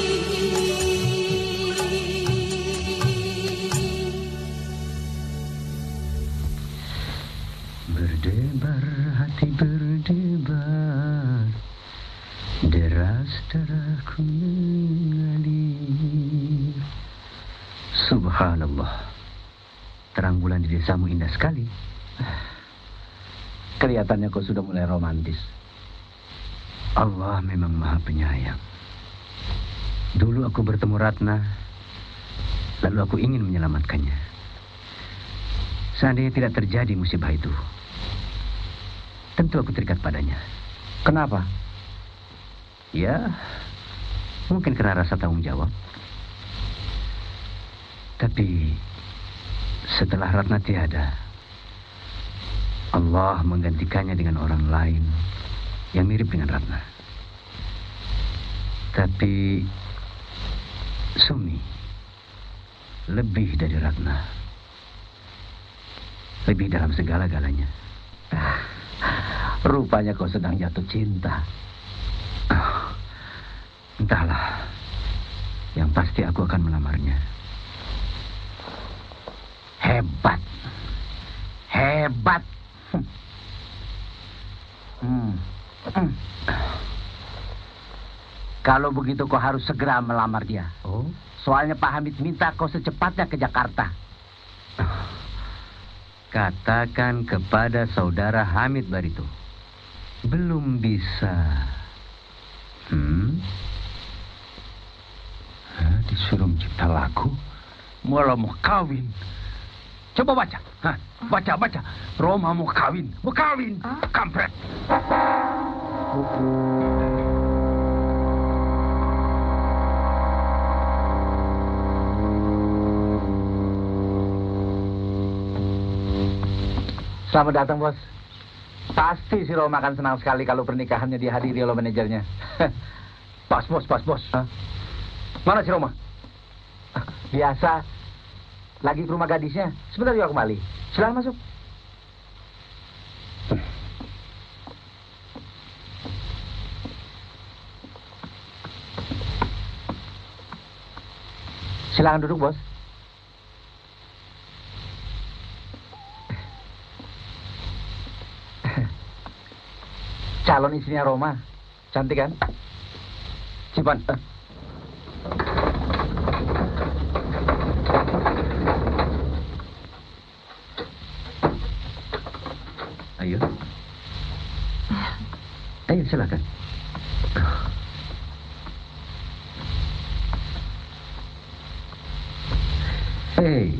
Berdebar hati berdebar, deras darahku mengalir. Subhanallah, terang bulan di desamu indah sekali. Kelihatannya kau sudah mulai romantis. Allah memang maha penyayang. Dulu aku bertemu Ratna, lalu aku ingin menyelamatkannya. Seandainya tidak terjadi musibah itu, tentu aku terikat padanya. Kenapa? Ya, mungkin karena rasa tanggung jawab. Tapi setelah Ratna tiada, Allah menggantikannya dengan orang lain yang mirip dengan Ratna. Tapi Sumi lebih dari Ratna, lebih dalam segala-galanya. Rupanya kau sedang jatuh cinta. Entahlah, yang pasti aku akan melamarnya. Hebat. Hebat. Kalau begitu kau harus segera melamar dia. Oh, Soalnya Pak Hamid minta kau secepatnya ke Jakarta. katakan kepada saudara Hamid Barito, belum bisa. Disuruh mencipta lagu, Malah mau kawin. Coba baca. Baca. Roma mau kawin. Mau kawin. Kampret. Selamat datang, Bos. Pasti si Roma akan senang sekali kalau pernikahannya dihadiri oleh manajernya. Pas, Bos. Mana si Roma? Biasa. Lagi ke rumah gadisnya. Sebentar juga kembali. Silakan masuk. Silakan duduk, Bos. Calon istrinya Roma. Cantik kan? Simpan. Ayo silakan. Hei,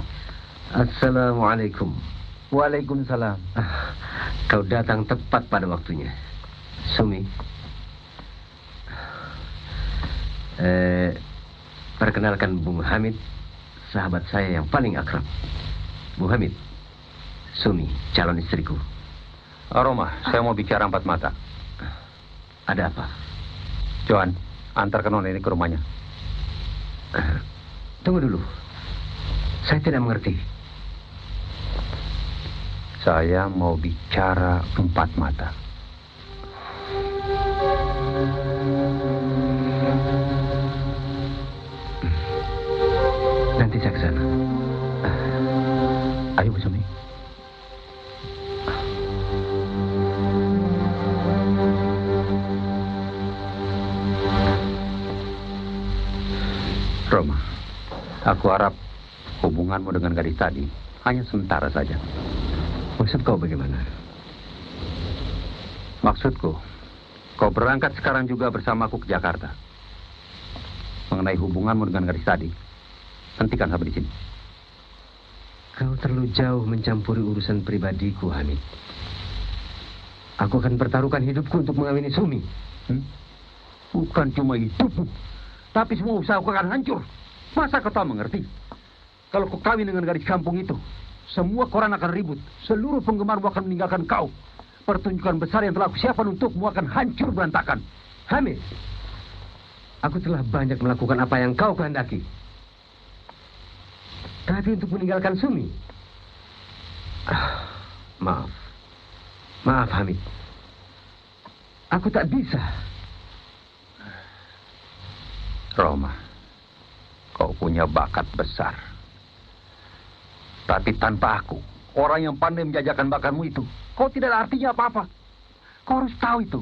assalamualaikum. Waalaikumsalam. Kau datang tepat pada waktunya, Sumi. Perkenalkan Bung Hamid, sahabat saya yang paling akrab. Bung Hamid, Sumi, calon istriku. Roma, saya mau bicara empat mata. Ada apa? Johan, antarkan nona ini ke rumahnya. Tunggu dulu. Saya tidak mengerti. Saya mau bicara empat mata. Nanti saya ke sana. Ayo, Bu Sumi. Roma, aku harap hubunganmu dengan gadis tadi hanya sementara saja. Maksud kau bagaimana? Maksudku, Kau berangkat sekarang juga bersamaku ke Jakarta. Mengenai hubunganmu dengan gadis tadi, hentikan sampai di sini. Kau terlalu jauh mencampuri urusan pribadiku, Hamid. Aku akan pertaruhkan hidupku untuk mengawini Sumi. Bukan cuma hidupmu, tapi semua usaha kau akan hancur. Masa kau tak mengerti? Kalau kau kawin dengan gadis kampung itu, semua koran akan ribut. Seluruh penggemarmu akan meninggalkan kau. Pertunjukan besar yang telah kusiapkan untukmu akan hancur berantakan. Hamid, aku telah banyak melakukan apa yang kau kehendaki. Tapi untuk meninggalkan Sumi, maaf. Maaf, Hamid. Aku tak bisa. Roma, kau punya bakat besar. Tapi tanpa aku, orang yang pandai menjajakan bakatmu itu, kau tidak ada artinya apa-apa. Kau harus tahu itu.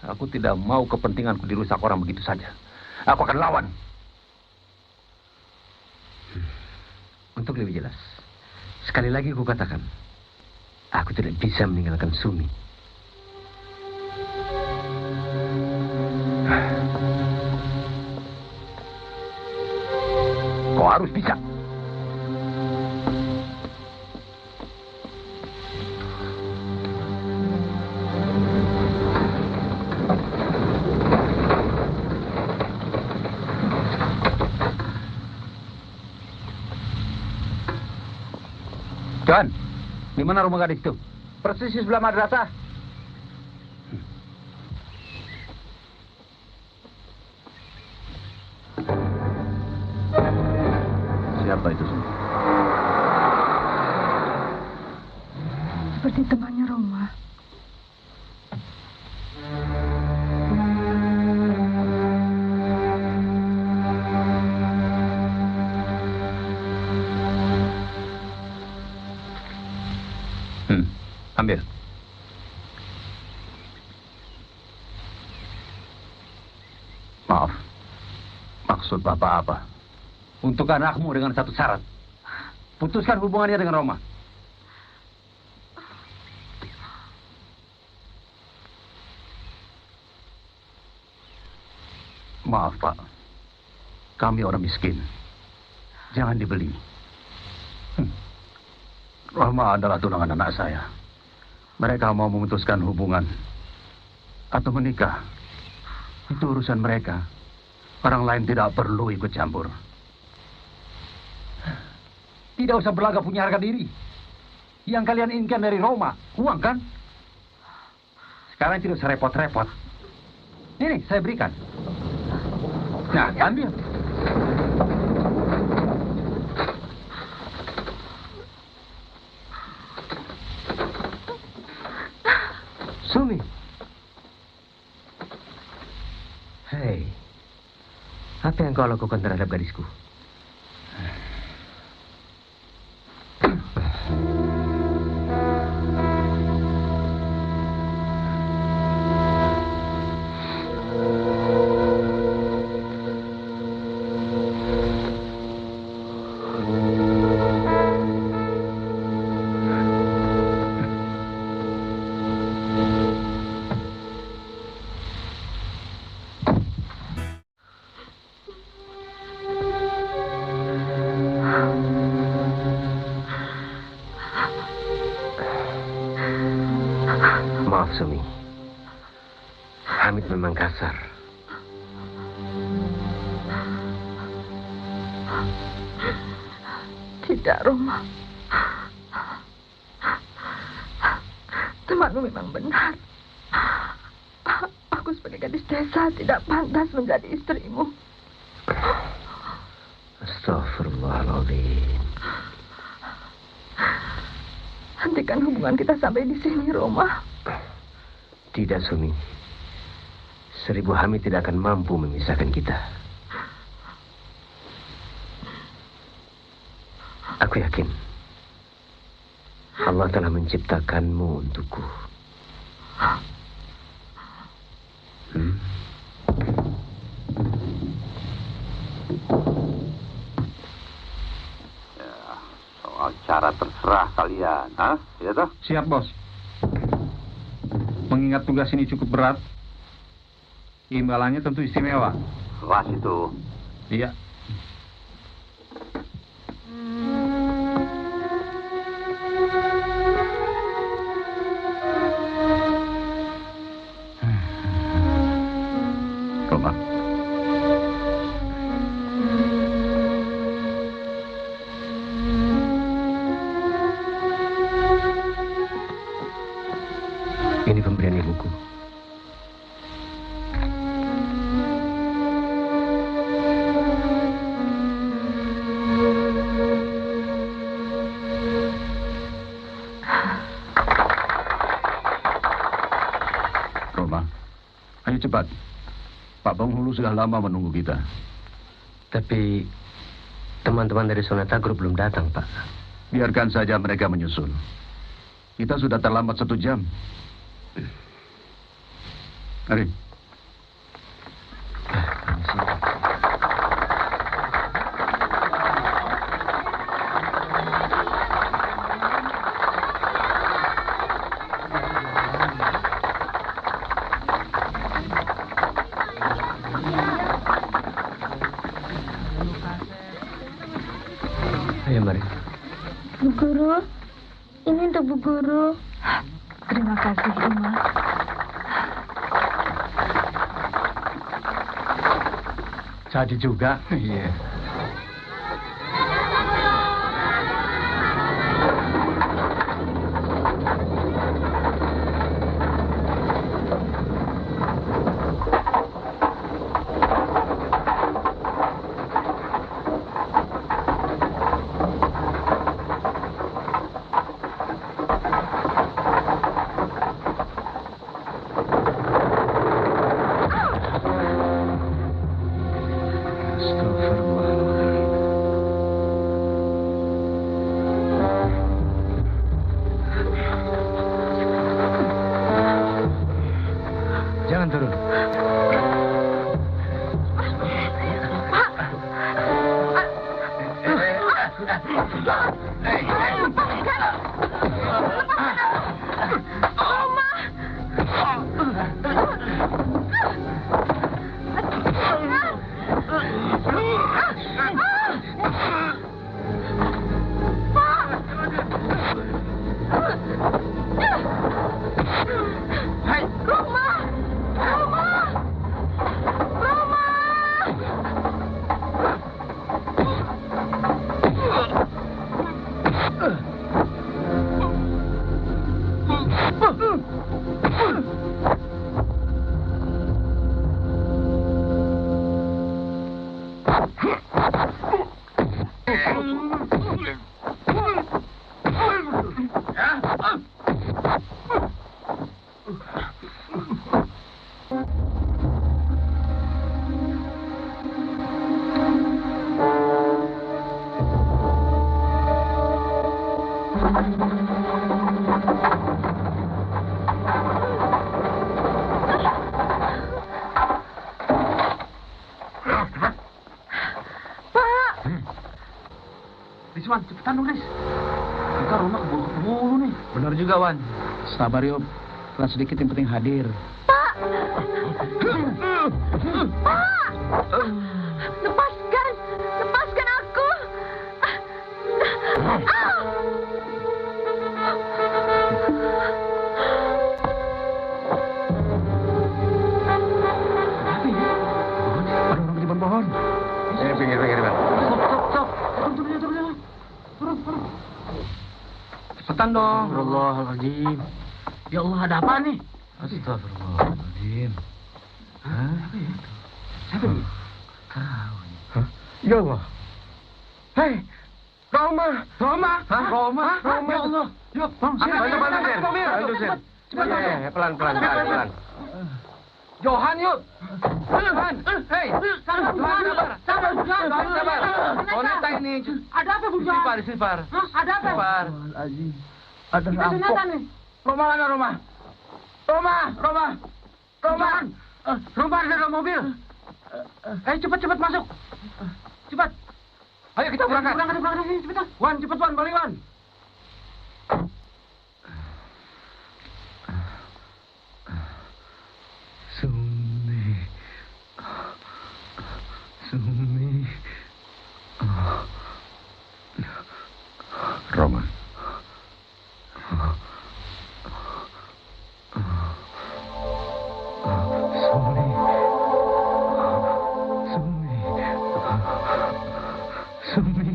Aku tidak mau kepentinganku dirusak orang begitu saja. Aku akan lawan. Untuk lebih jelas, sekali lagi aku katakan, aku tidak bisa meninggalkan Sumi. Kau harus bisa. Tuan, di mana rumah gadis itu? Persis di sebelah madrasah. Siapa itu semua? Seperti temannya Roma. Ambil. Maaf. Maksud Bapak apa? Untuk anakmu dengan satu syarat. Putuskan hubungannya dengan Roma. Maaf, Pak. Kami orang miskin. Jangan dibeli. Roma adalah tunangan anak saya. Mereka mau memutuskan hubungan atau menikah. Itu urusan mereka. Orang lain tidak perlu ikut campur. Tidak usah berlagak punya harga diri. Yang kalian inginkan dari Roma, uang kan? Sekarang tidak usah repot-repot. Ini saya berikan. Nah, ambil. Sumi. Hei, apa yang kau lakukan terhadap gadisku? Maaf, Sumi. Hamid memang kasar. Tidak, Roma. Temanmu memang benar. Aku sebagai gadis desa tidak pantas menjadi istrimu. Astagfirullahaladzim. Hentikan hubungan kita sampai di sini, Roma. Tidak, Sumi. 1000 Hamid tidak akan mampu memisahkan kita. Aku yakin Allah telah menciptakanmu untukku. Soal cara terserah kalian, ha? Ya toh? Siap, Bos. Mengingat tugas ini cukup berat, imbalannya tentu istimewa. Wah, itu. Iya. Roma. Ini pemberian ibuku. Roma, ayo cepat. Pak Penghulu sudah lama menunggu kita. Tapi teman-teman dari Sonata Group belum datang, Pak. Biarkan saja mereka menyusul. Kita sudah terlambat 1 jam. Mari. Ayo, mari. Bu Guru, ini untuk Bu Guru. Terima kasih, Ima. Jadi juga. Iya. Jangan turun. Wan, cepetan dong, Ris. Ntar Roma keburu nih. Benar juga, Wan. Sabar yuk. Kelas sedikit yang penting hadir. Pak! Lepaskan! Lepaskan aku! Ada orang di depan pohon. Ini pinggir, Bang. Stop. Turun. Cepetan dong. Astagfirullahaladzim. Ya Allah, ada apa nih? Astagfirullahaladzim. Hah? Siapa ini? Hah? Ya Allah. Hei, Roma. Hah? Roma? Ya Allah. Yuk, Bang. Bantu, Sen. Cepat. Ya, pelan. Johan, yuk. Johan. Hei, sabar. Sonata ini. Ada apa, Bu Johan? Sifar. Ada apa? Sifar. Ada Kita Sonata nih. Roma mana, Roma? Roma ada dalam mobil. Cepat masuk. Cepat. Ayo kita berangkat. Berangkat sini, cepetan. Wan, cepet Wan, balik Wan. Sumi.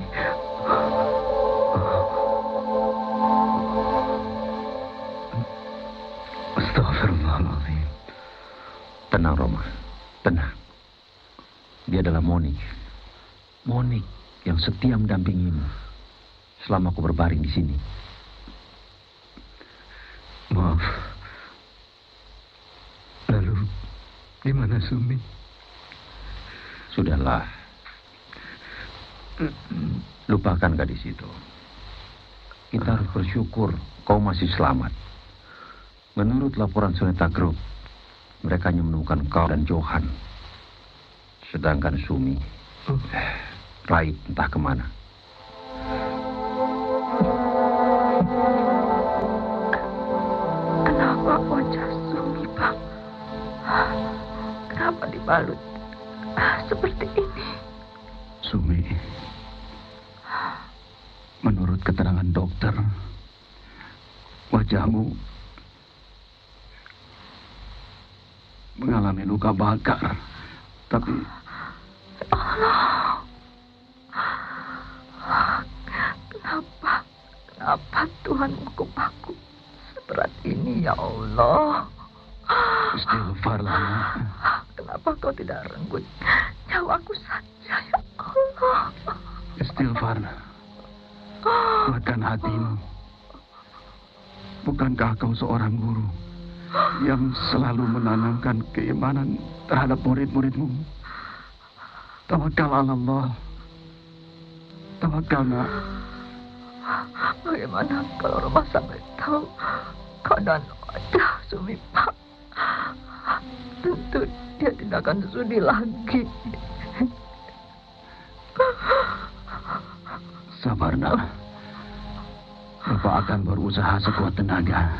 Astagfirullahaladzim. Tenang, Roma. Tenang. Dia adalah Monik. Monik yang setia mendampingimu selama aku berbaring di sini. Maaf. Lalu, di mana Sumi? Sudahlah. Lupakan gadis itu. Kita harus bersyukur kau masih selamat. Menurut laporan Soneta Group, mereka hanya menemukan kau dan Johan. Sedangkan Sumi, Raib entah kemana. Kenapa wajah Sumi, Pak? Kenapa dibalut seperti ini? Sumi, menurut keterangan dokter, wajahmu mengalami luka bakar. Tapi Allah, kenapa Tuhan menghukum aku seberat ini, ya Allah? istighfarlah. Kenapa kau tidak renggut nyawaku saja, ya Allah? Istighfar. Kuatkan hatimu. Bukankah kau seorang guru yang selalu menanamkan keimanan terhadap murid-muridmu? Tawakal ala Allah. Tawakal, nak. Bagaimana kalau Roma sampai tahu keadaan wajah Sumi, Pak? Tentu dia tidak akan sudi lagi. Sabar, nak. Bapak akan berusaha sekuat tenaga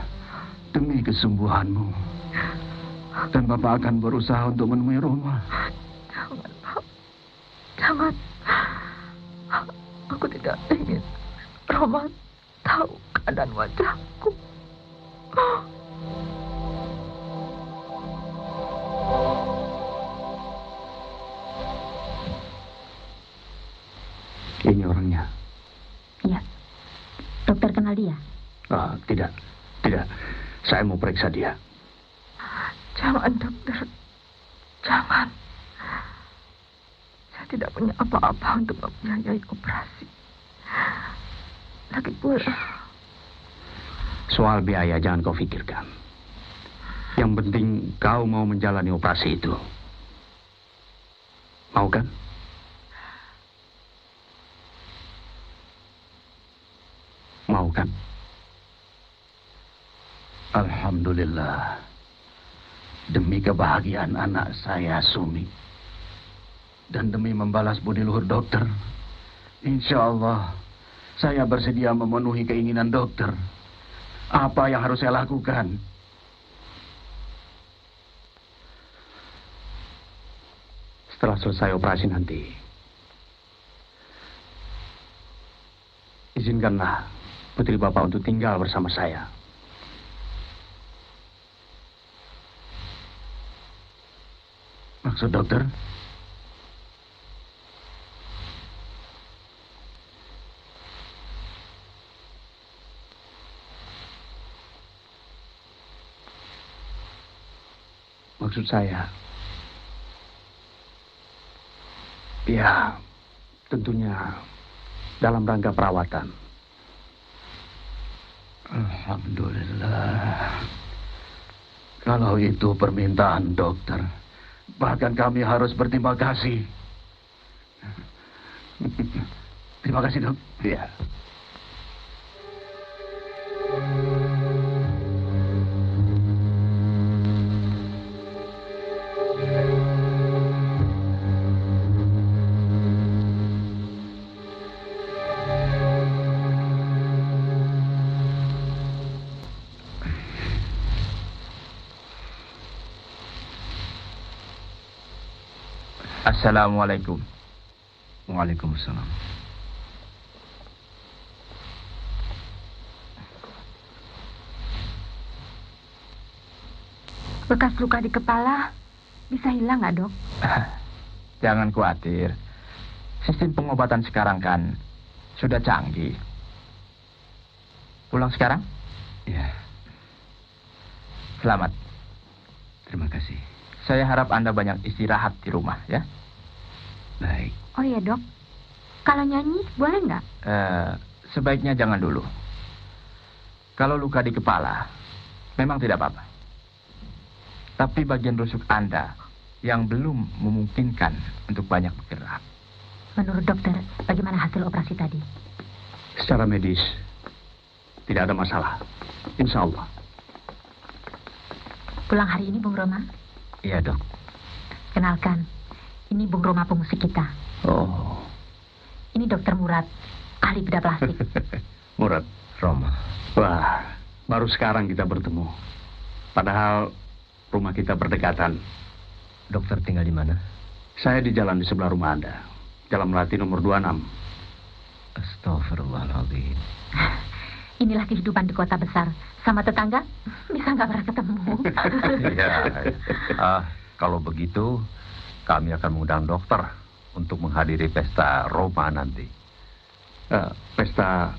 demi kesembuhanmu. Dan Bapak akan berusaha untuk menemui Roma. Jangan, Pak. Jangan. Aku tidak ingin Roma tahu keadaan wajahku. Ini orangnya. Iya. Dokter kenal dia? Tidak. Saya mau periksa dia. Jangan, dokter. Jangan. Saya tidak punya apa-apa untuk membiayai operasi. Lagi pula, Soal biaya jangan kau pikirkan. Yang penting kau mau menjalani operasi itu. Mau kan? Mau kan? Alhamdulillah. Demi kebahagiaan anak saya, Sumi. Dan demi membalas budi luhur dokter, insya Allah saya bersedia memenuhi keinginan dokter. Apa yang harus saya lakukan? Setelah selesai operasi nanti, izinkanlah putri Bapak untuk tinggal bersama saya. Maksud dokter? Maksud saya, ya tentunya dalam rangka perawatan. Alhamdulillah. Kalau itu permintaan dokter, bahkan kami harus berterima kasih. Terima kasih, dok. Ya. Assalamualaikum. Waalaikumsalam. Bekas luka di kepala bisa hilang nggak, Dok? Jangan khawatir. Sistem pengobatan sekarang kan sudah canggih. Pulang sekarang? Ya, Selamat. terima kasih. Saya harap Anda banyak istirahat di rumah, ya. Baik. Oh iya dok, kalau nyanyi boleh nggak? Sebaiknya jangan dulu. Kalau luka di kepala, memang tidak apa-apa. Tapi bagian rusuk Anda yang belum memungkinkan untuk banyak bergerak. Menurut dokter, bagaimana hasil operasi tadi? Secara medis, tidak ada masalah. Insya Allah. Pulang hari ini Bung Roma? Iya, Dok. Kenalkan, ini Bung Roma pemusik kita. Oh, Ini dokter Murad, ahli bedah plastik. Murad. Roma. Wah, baru sekarang kita bertemu. Padahal rumah kita berdekatan. Dokter tinggal di mana? Saya di jalan di sebelah rumah Anda. Jalan Melati nomor 26. Astagfirullahaladzim. Inilah kehidupan di kota besar. Sama tetangga, bisa nggak pernah ketemu. Kalau begitu, kami akan mengundang dokter untuk menghadiri pesta Roma nanti. Pesta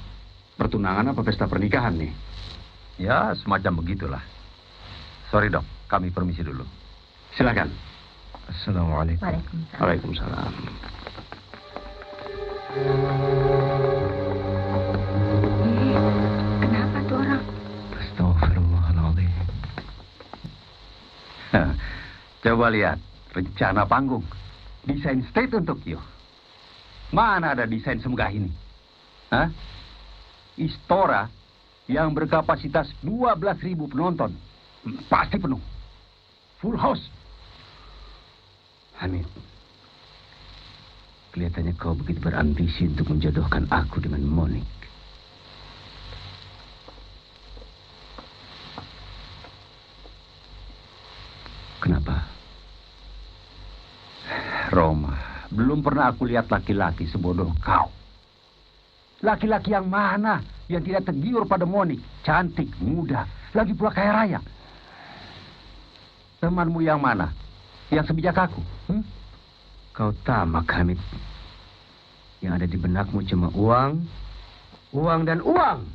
pertunangan apa pesta pernikahan nih? Ya, semacam begitulah. Sorry dok, kami permisi dulu. Silakan. Assalamualaikum. Waalaikumsalam. Waalaikumsalam. Kenapa tuh orang? Astagfirullahaladzim. Coba lihat rencana panggung. Desain stage untuk you. Mana ada desain semegah ini? Hah? Istora yang berkapasitas 12.000 penonton. Pasti penuh. Full house. Hamid, kelihatannya kau begitu berambisi untuk menjodohkan aku dengan Monik. Kenapa? Roma, belum pernah aku lihat laki-laki sebodoh kau. Laki-laki yang mana yang tidak tergiur pada Monik, cantik, muda, lagi pula kaya raya. Temanmu yang mana? Yang sebijak aku? Kau tamak, Hamid. Yang ada di benakmu cuma uang, uang dan uang.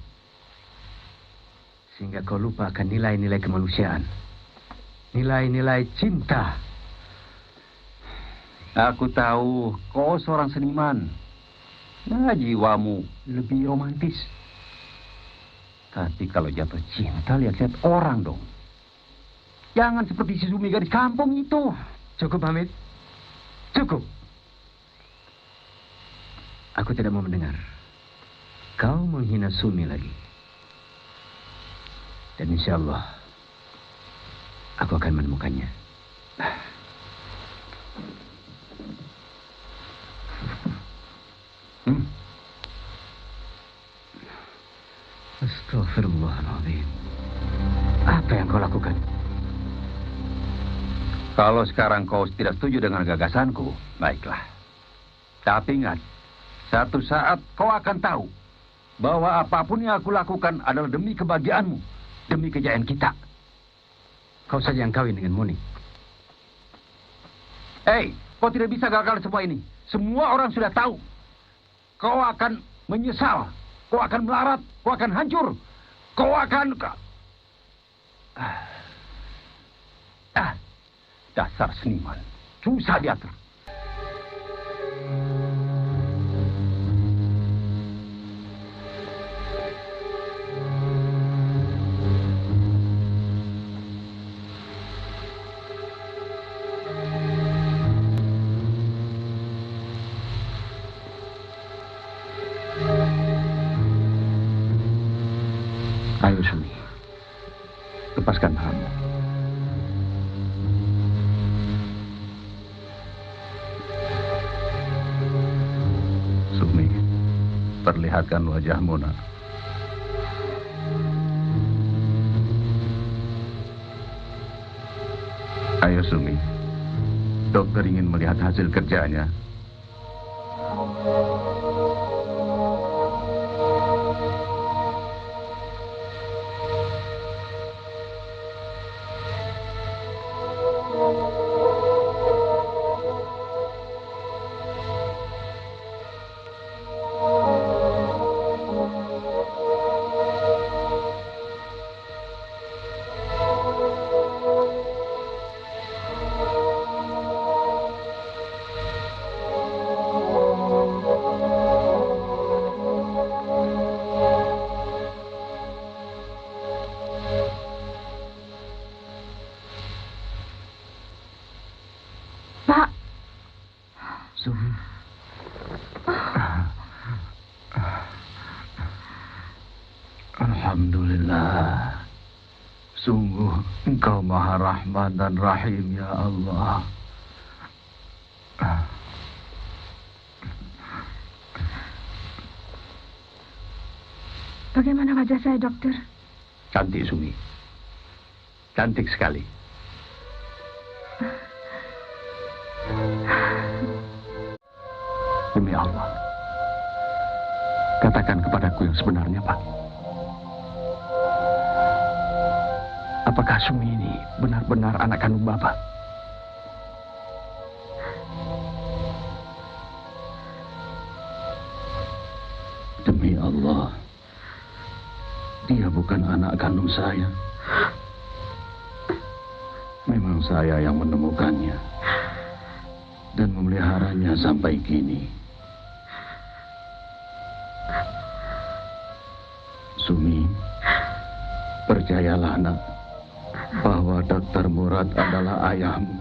Sehingga kau lupa akan nilai-nilai kemanusiaan. Nilai-nilai cinta. Aku tahu kau seorang seniman. Nah, jiwamu lebih romantis. Tapi kalau jatuh cinta, lihat-lihat orang dong. Jangan seperti si Sumi gadis kampung itu. Cukup, Hamid. Cukup. Aku tidak mau mendengar. Kau menghina Sumi lagi. Dan insya Allah, aku akan menemukannya. Astagfirullahaladzim. Apa yang kau lakukan? Kalau sekarang kau tidak setuju dengan gagasanku, baiklah. Tapi ingat, satu saat kau akan tahu bahwa apapun yang aku lakukan adalah demi kebahagiaanmu, demi kejayaan kita. Kau saja yang kawin dengan Monik. Hei, kau tidak bisa gagal semua ini. Semua orang sudah tahu. Kau akan menyesal. Kau akan melarat. Kau akan hancur. Kau akan... Dasar seniman. Susah diatur. Ayo, Sumi. Lepaskan tanganmu. Sumi, perlihatkan wajahmu, nak. Ayo, Sumi. Dokter ingin melihat hasil kerjanya. Alhamdulillah. Sungguh Engkau Maha Rahman dan Rahim, ya Allah. Bagaimana wajah saya, dokter? Cantik, Sumi. Cantik sekali. Demi Allah, katakan kepadaku yang sebenarnya, Pak. Apakah Sumi ini benar-benar anak kandung Bapak? Demi Allah, dia bukan anak kandung saya. Memang saya yang menemukannya dan memeliharanya sampai kini. Sumi, percayalah, nak, bahwa Dr. Murad adalah ayahmu,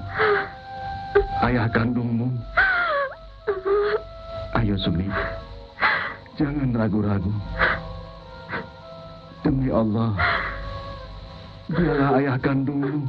ayah kandungmu. Ayo, Sumi, jangan ragu-ragu. Demi Allah, dialah ayah kandungmu.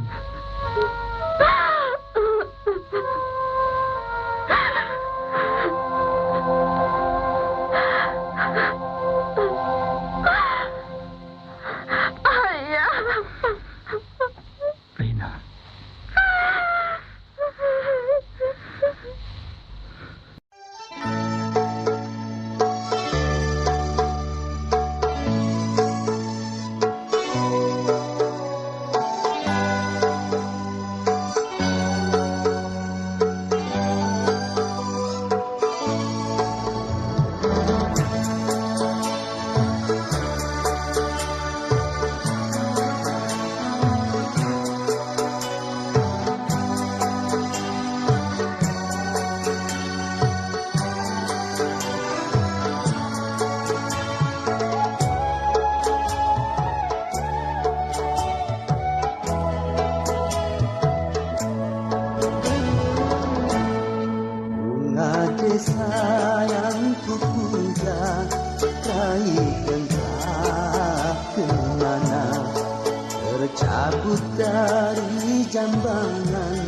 Tercabut dari jambangan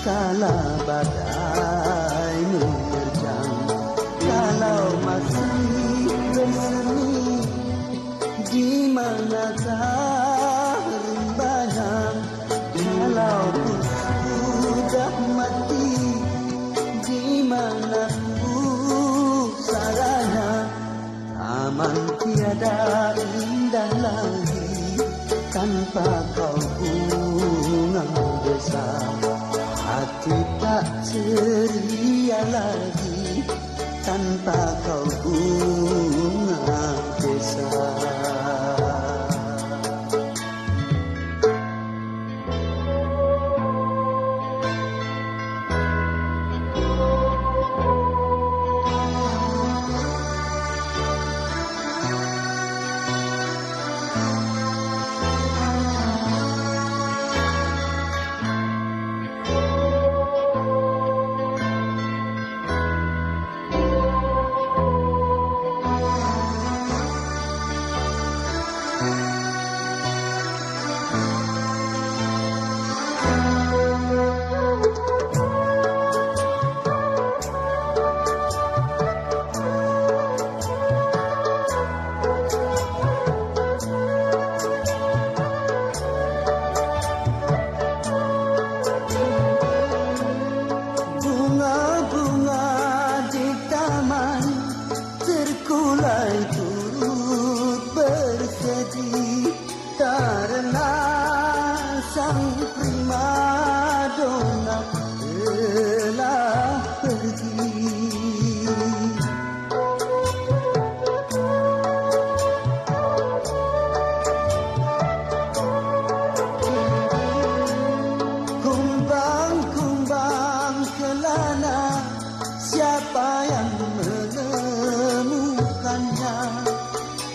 kala badai menerjang. Kalau masih bersemi, di manakah rembahan? Kalau sudah mati, di mana pusaranya? Taman tiada indah lagi tanpa kau bunga besar. Hati tak ceria lagi tanpa kau bunga besar.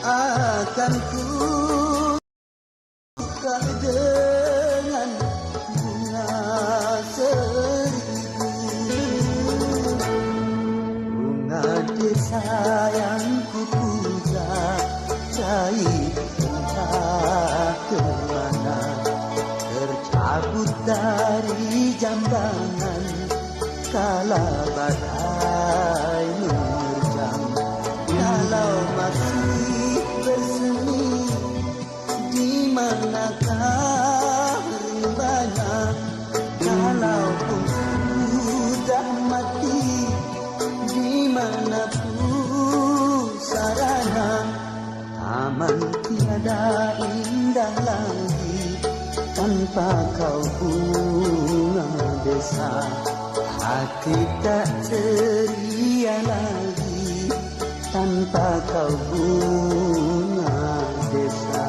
Akan ku buka dengan bunga seribu. Bunga desa yang ku puja, cair tanpa kau bunga desa, hati tak ceria lagi tanpa kau bunga desa.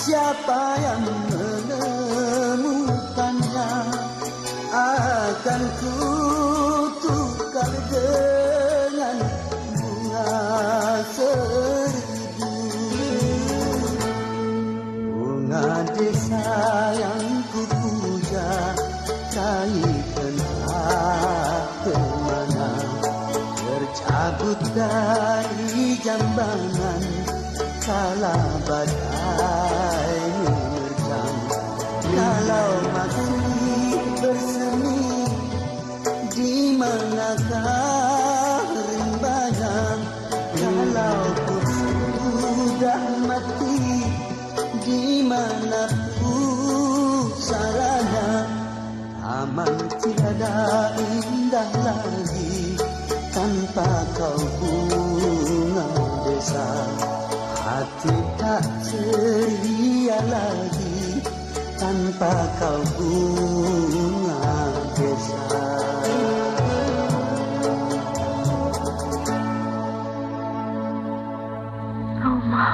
Siapa yang menemukannya akan kutukar dengan bunga seribu. Bunga desa yang kupuja naik entah kemana, tercabut dari jambangan kala badai menerjang. Kalau masih bersemi, di manakah rimbanya? Kalau pun sudah mati, di mana pusaranya? Taman tiada indah lagi tanpa kau bunga desa, hati tak ceria lagi tanpa kau bunga desa. Roma.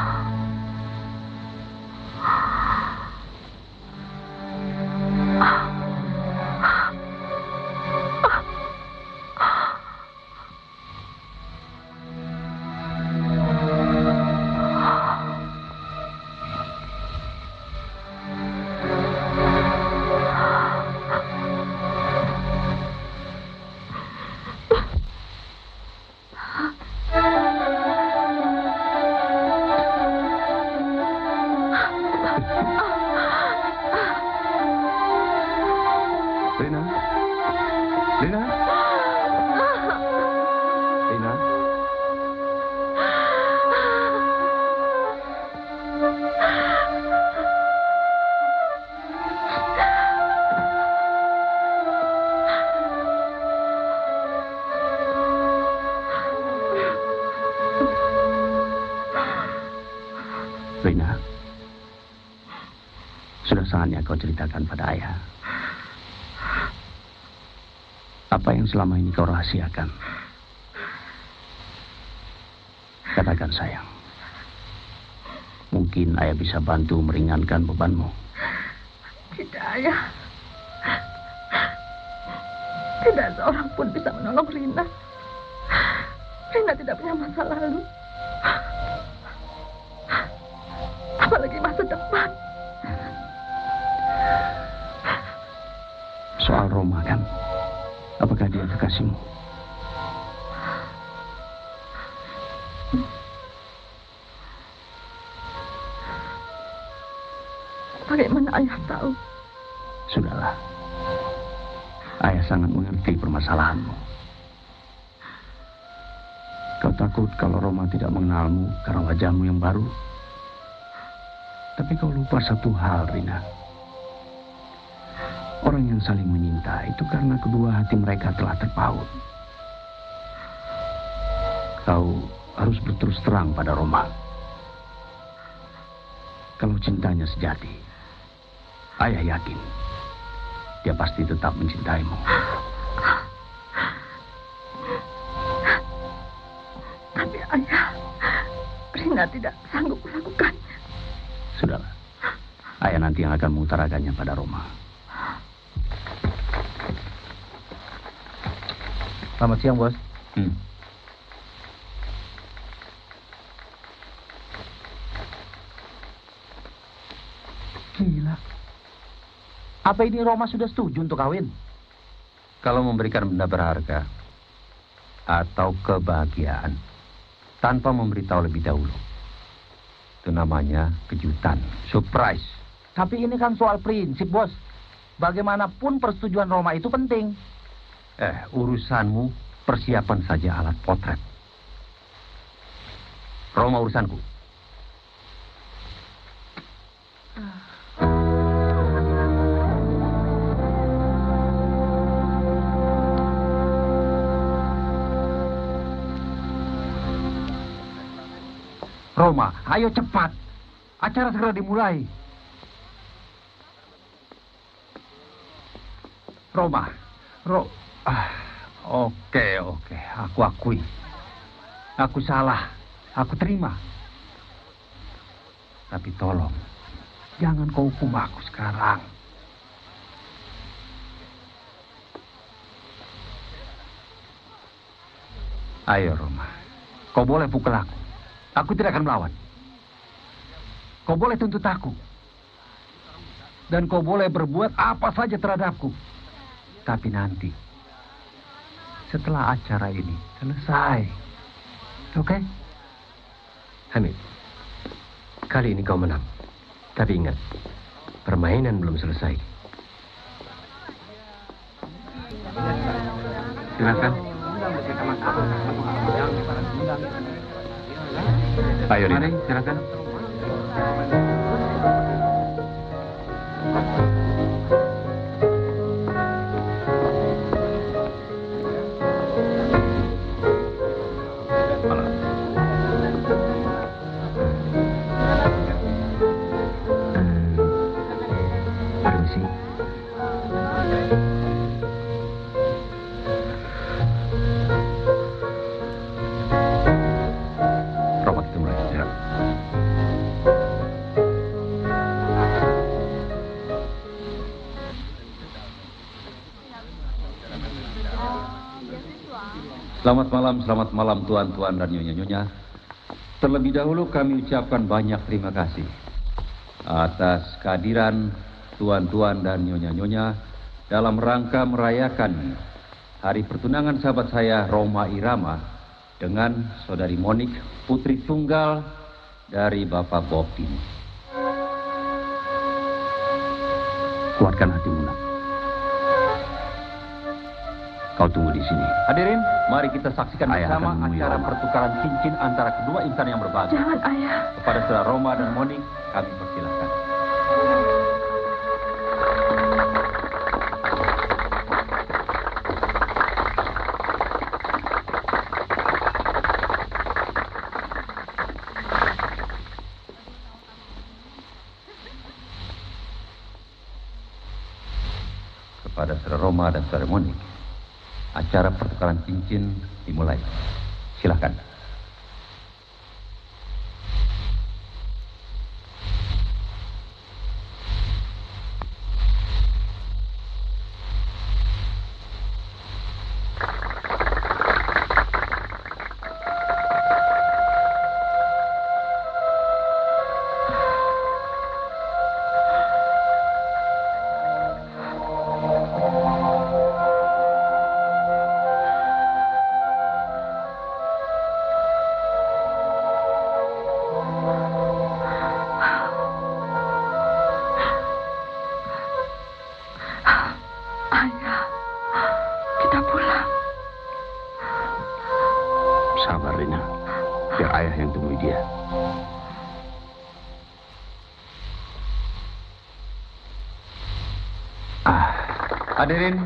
Rina, sudah saatnya kau ceritakan pada ayah apa yang selama ini kau rahasiakan. Katakan sayang, mungkin ayah bisa bantu meringankan bebanmu. Tidak, ayah. Tidak seorang pun bisa menolong Rina. Rina tidak punya masa lalu, apalagi masa depan. Soal Roma kan, apakah dia kekasihmu? Bagaimana ayah tahu? Sudahlah, ayah sangat mengerti permasalahanmu. Kau takut kalau Roma tidak mengenalmu karena wajahmu yang baru. Tapi kau lupa satu hal, Rina. Orang yang saling menyinta itu karena kedua hati mereka telah terpaut. Kau harus berterus terang pada Roma. Kalau cintanya sejati, ayah yakin dia pasti tetap mencintaimu. Tapi ayah, Rina tidak sanggup melakukannya. Sudahlah, ayah nanti yang akan mengutarakannya pada Roma. Selamat siang, Bos. Gila. Apa ini Roma sudah setuju untuk kawin? Kalau memberikan benda berharga atau kebahagiaan tanpa memberitahu lebih dahulu, itu namanya kejutan, surprise. Tapi ini kan soal prinsip, Bos. Bagaimanapun persetujuan Roma itu penting. Urusanmu persiapan saja alat potret. Roma urusanku. Roma, ayo cepat. Acara segera dimulai. Roma, Oke, aku akui. Aku salah, aku terima. Tapi tolong, jangan kau hukum aku sekarang. Ayo Roma, kau boleh pukul aku. Aku tidak akan melawan. Kau boleh tuntut aku. Dan kau boleh berbuat apa saja terhadapku. Tapi nanti, setelah acara ini selesai. Oke? Hamid, kali ini kau menang. Tapi ingat, permainan belum selesai. Silakan. Ayo, Mari, silakan. Permisi. Roma, kita mulai. Ya. Selamat malam tuan-tuan dan nyonya-nyonya. Terlebih dahulu kami ucapkan banyak terima kasih atas kehadiran tuan-tuan dan nyonya-nyonya dalam rangka merayakan hari pertunangan sahabat saya Roma Irama dengan saudari Monik, putri tunggal dari Bapak Bob ini. Kuatkan hatimu, nak. Kau tunggu di sini. Hadirin, mari kita saksikan bersama acara pertukaran cincin antara kedua insan yang berbeda. Jangan, ayah. Kepada saudara Roma dan Monik, kami persilahkan. Kepada saudara Roma dan saudara Monik, acara pertukaran cincin dimulai. Silakan. Ayah, kita pulang. Sabar, Rina. Biar ayah yang temui dia. Hadirin,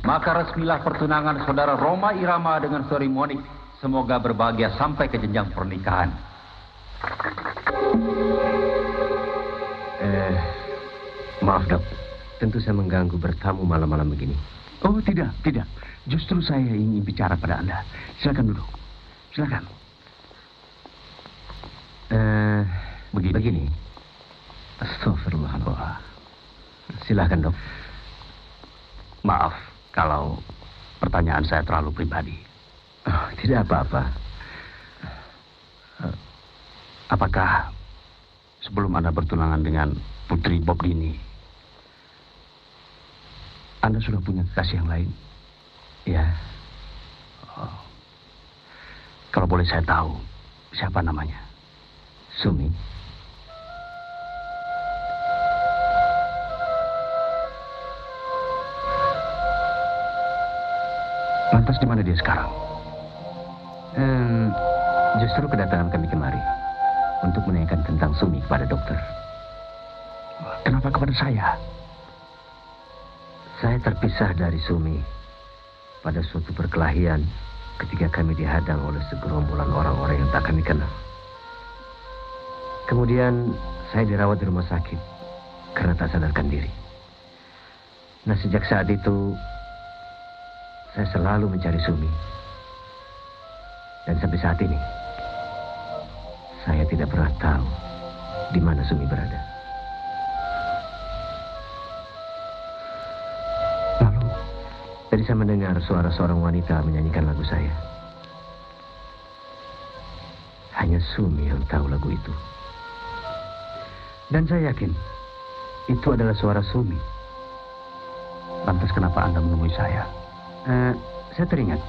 maka resmilah pertunangan saudara Roma Irama dengan saudari Monik Semoga berbahagia sampai ke jenjang pernikahan. Maaf dok, tentu saya mengganggu bertamu malam-malam begini. Oh tidak. Justru saya ingin bicara pada Anda. Silakan duduk. Silakan. Begini. Astagfirullah. Silahkan dok. Maaf kalau pertanyaan saya terlalu pribadi. Oh, tidak apa-apa. Apakah sebelum Anda bertunangan dengan Putri Bob Dini, Anda sudah punya kekasih yang lain? Ya. Oh. Kalau boleh saya tahu, siapa namanya? Sumi. Lantas di mana dia sekarang? Justru kedatangan kami kemari untuk menanyakan tentang Sumi kepada dokter. Kenapa kepada saya? Saya terpisah dari Sumi pada suatu perkelahian ketika kami dihadang oleh segerombolan orang-orang yang tak kami kenal. Kemudian saya dirawat di rumah sakit karena tak sadarkan diri. Nah, sejak saat itu saya selalu mencari Sumi. Dan sampai saat ini saya tidak pernah tahu di mana Sumi berada. Lalu, tadi saya mendengar suara seorang wanita menyanyikan lagu saya. Hanya Sumi yang tahu lagu itu. dan saya yakin itu adalah suara Sumi. Lantas kenapa Anda menemui saya? Saya teringat.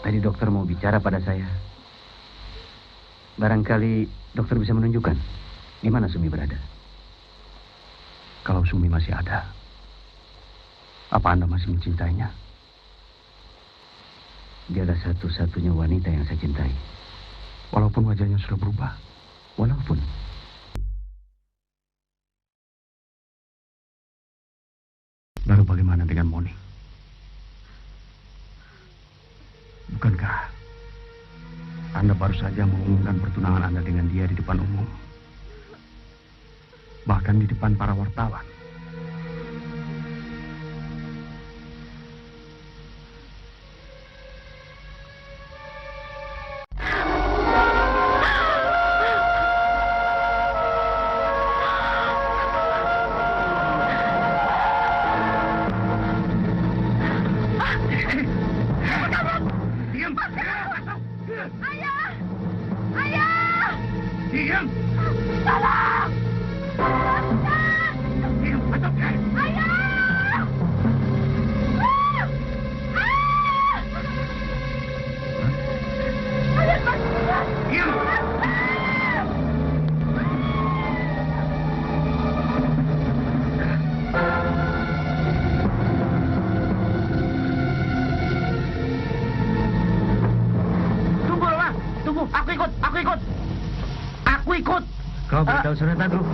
Tadi dokter mau bicara pada saya. Barangkali dokter bisa menunjukkan di mana Sumi berada. Kalau Sumi masih ada, apa Anda masih mencintainya? Dia adalah satu-satunya wanita yang saya cintai. Walaupun wajahnya sudah berubah. Walaupun. Lalu bagaimana dengan Moni? Bukankah Anda baru saja mengumumkan pertunangan Anda dengan dia di depan umum? Bahkan di depan para wartawan. Aku ikut. Kau beritahu Sonata Group.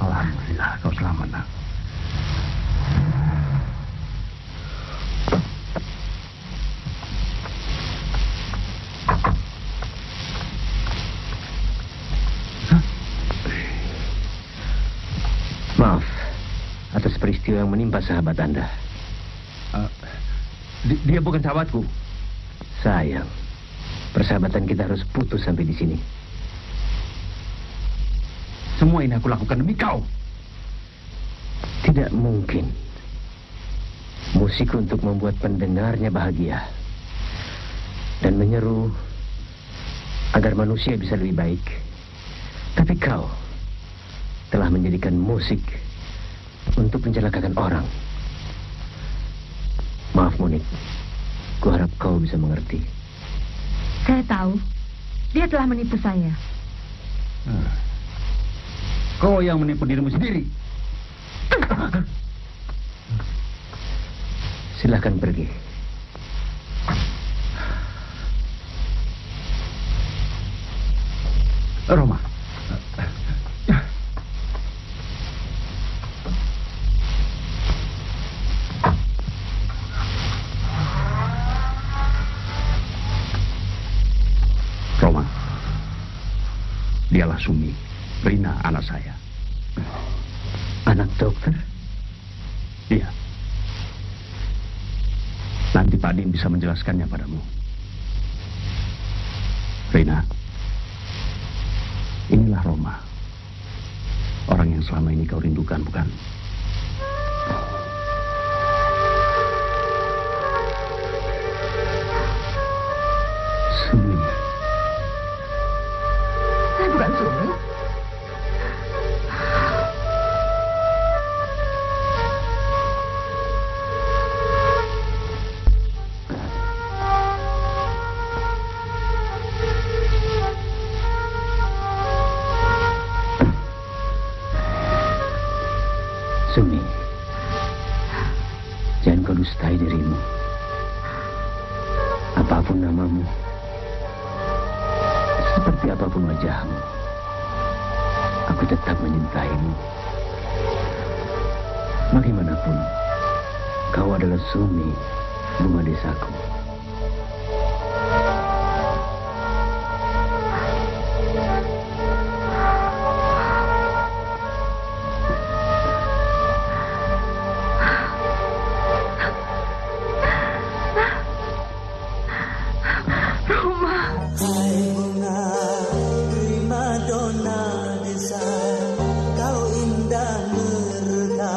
Alhamdulillah, kau selamat, nak. Maaf atas peristiwa yang menimpa sahabat Anda. Dia bukan sahabatku. Sayang, persahabatan kita harus putus sampai di sini. Semua ini aku lakukan demi kau. Tidak mungkin. Musik untuk membuat pendengarnya bahagia dan menyeru agar manusia bisa lebih baik. Tapi kau telah menjadikan musik untuk mencelakakan orang. Maaf, Monik. Kuharap kau bisa mengerti. Saya tahu. Dia telah menipu saya. Kau yang menipu dirimu sendiri. Silahkan pergi. Roma. Roma. Dialah Sumi, Rina anak saya. Anak dokter? Iya. Nanti Pak Dim bisa menjelaskannya padamu. Rina, inilah Roma. Orang yang selama ini kau rindukan, bukan? Sumi. Saya bukan Sumi. Sumi, jangan kau dustai dirimu. Apapun namamu, seperti apapun wajahmu, aku tetap mencintaimu. Bagaimanapun, kau adalah Sumi, bunga desaku. Hai bunga primadona desa, kau indah mereka.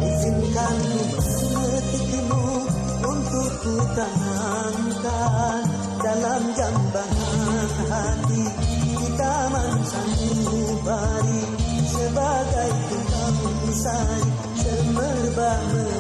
Izinkan ku memetikmu untuk ku tanamkan dalam jambangan hati di taman sanubari sebagai tukang sari semerbak.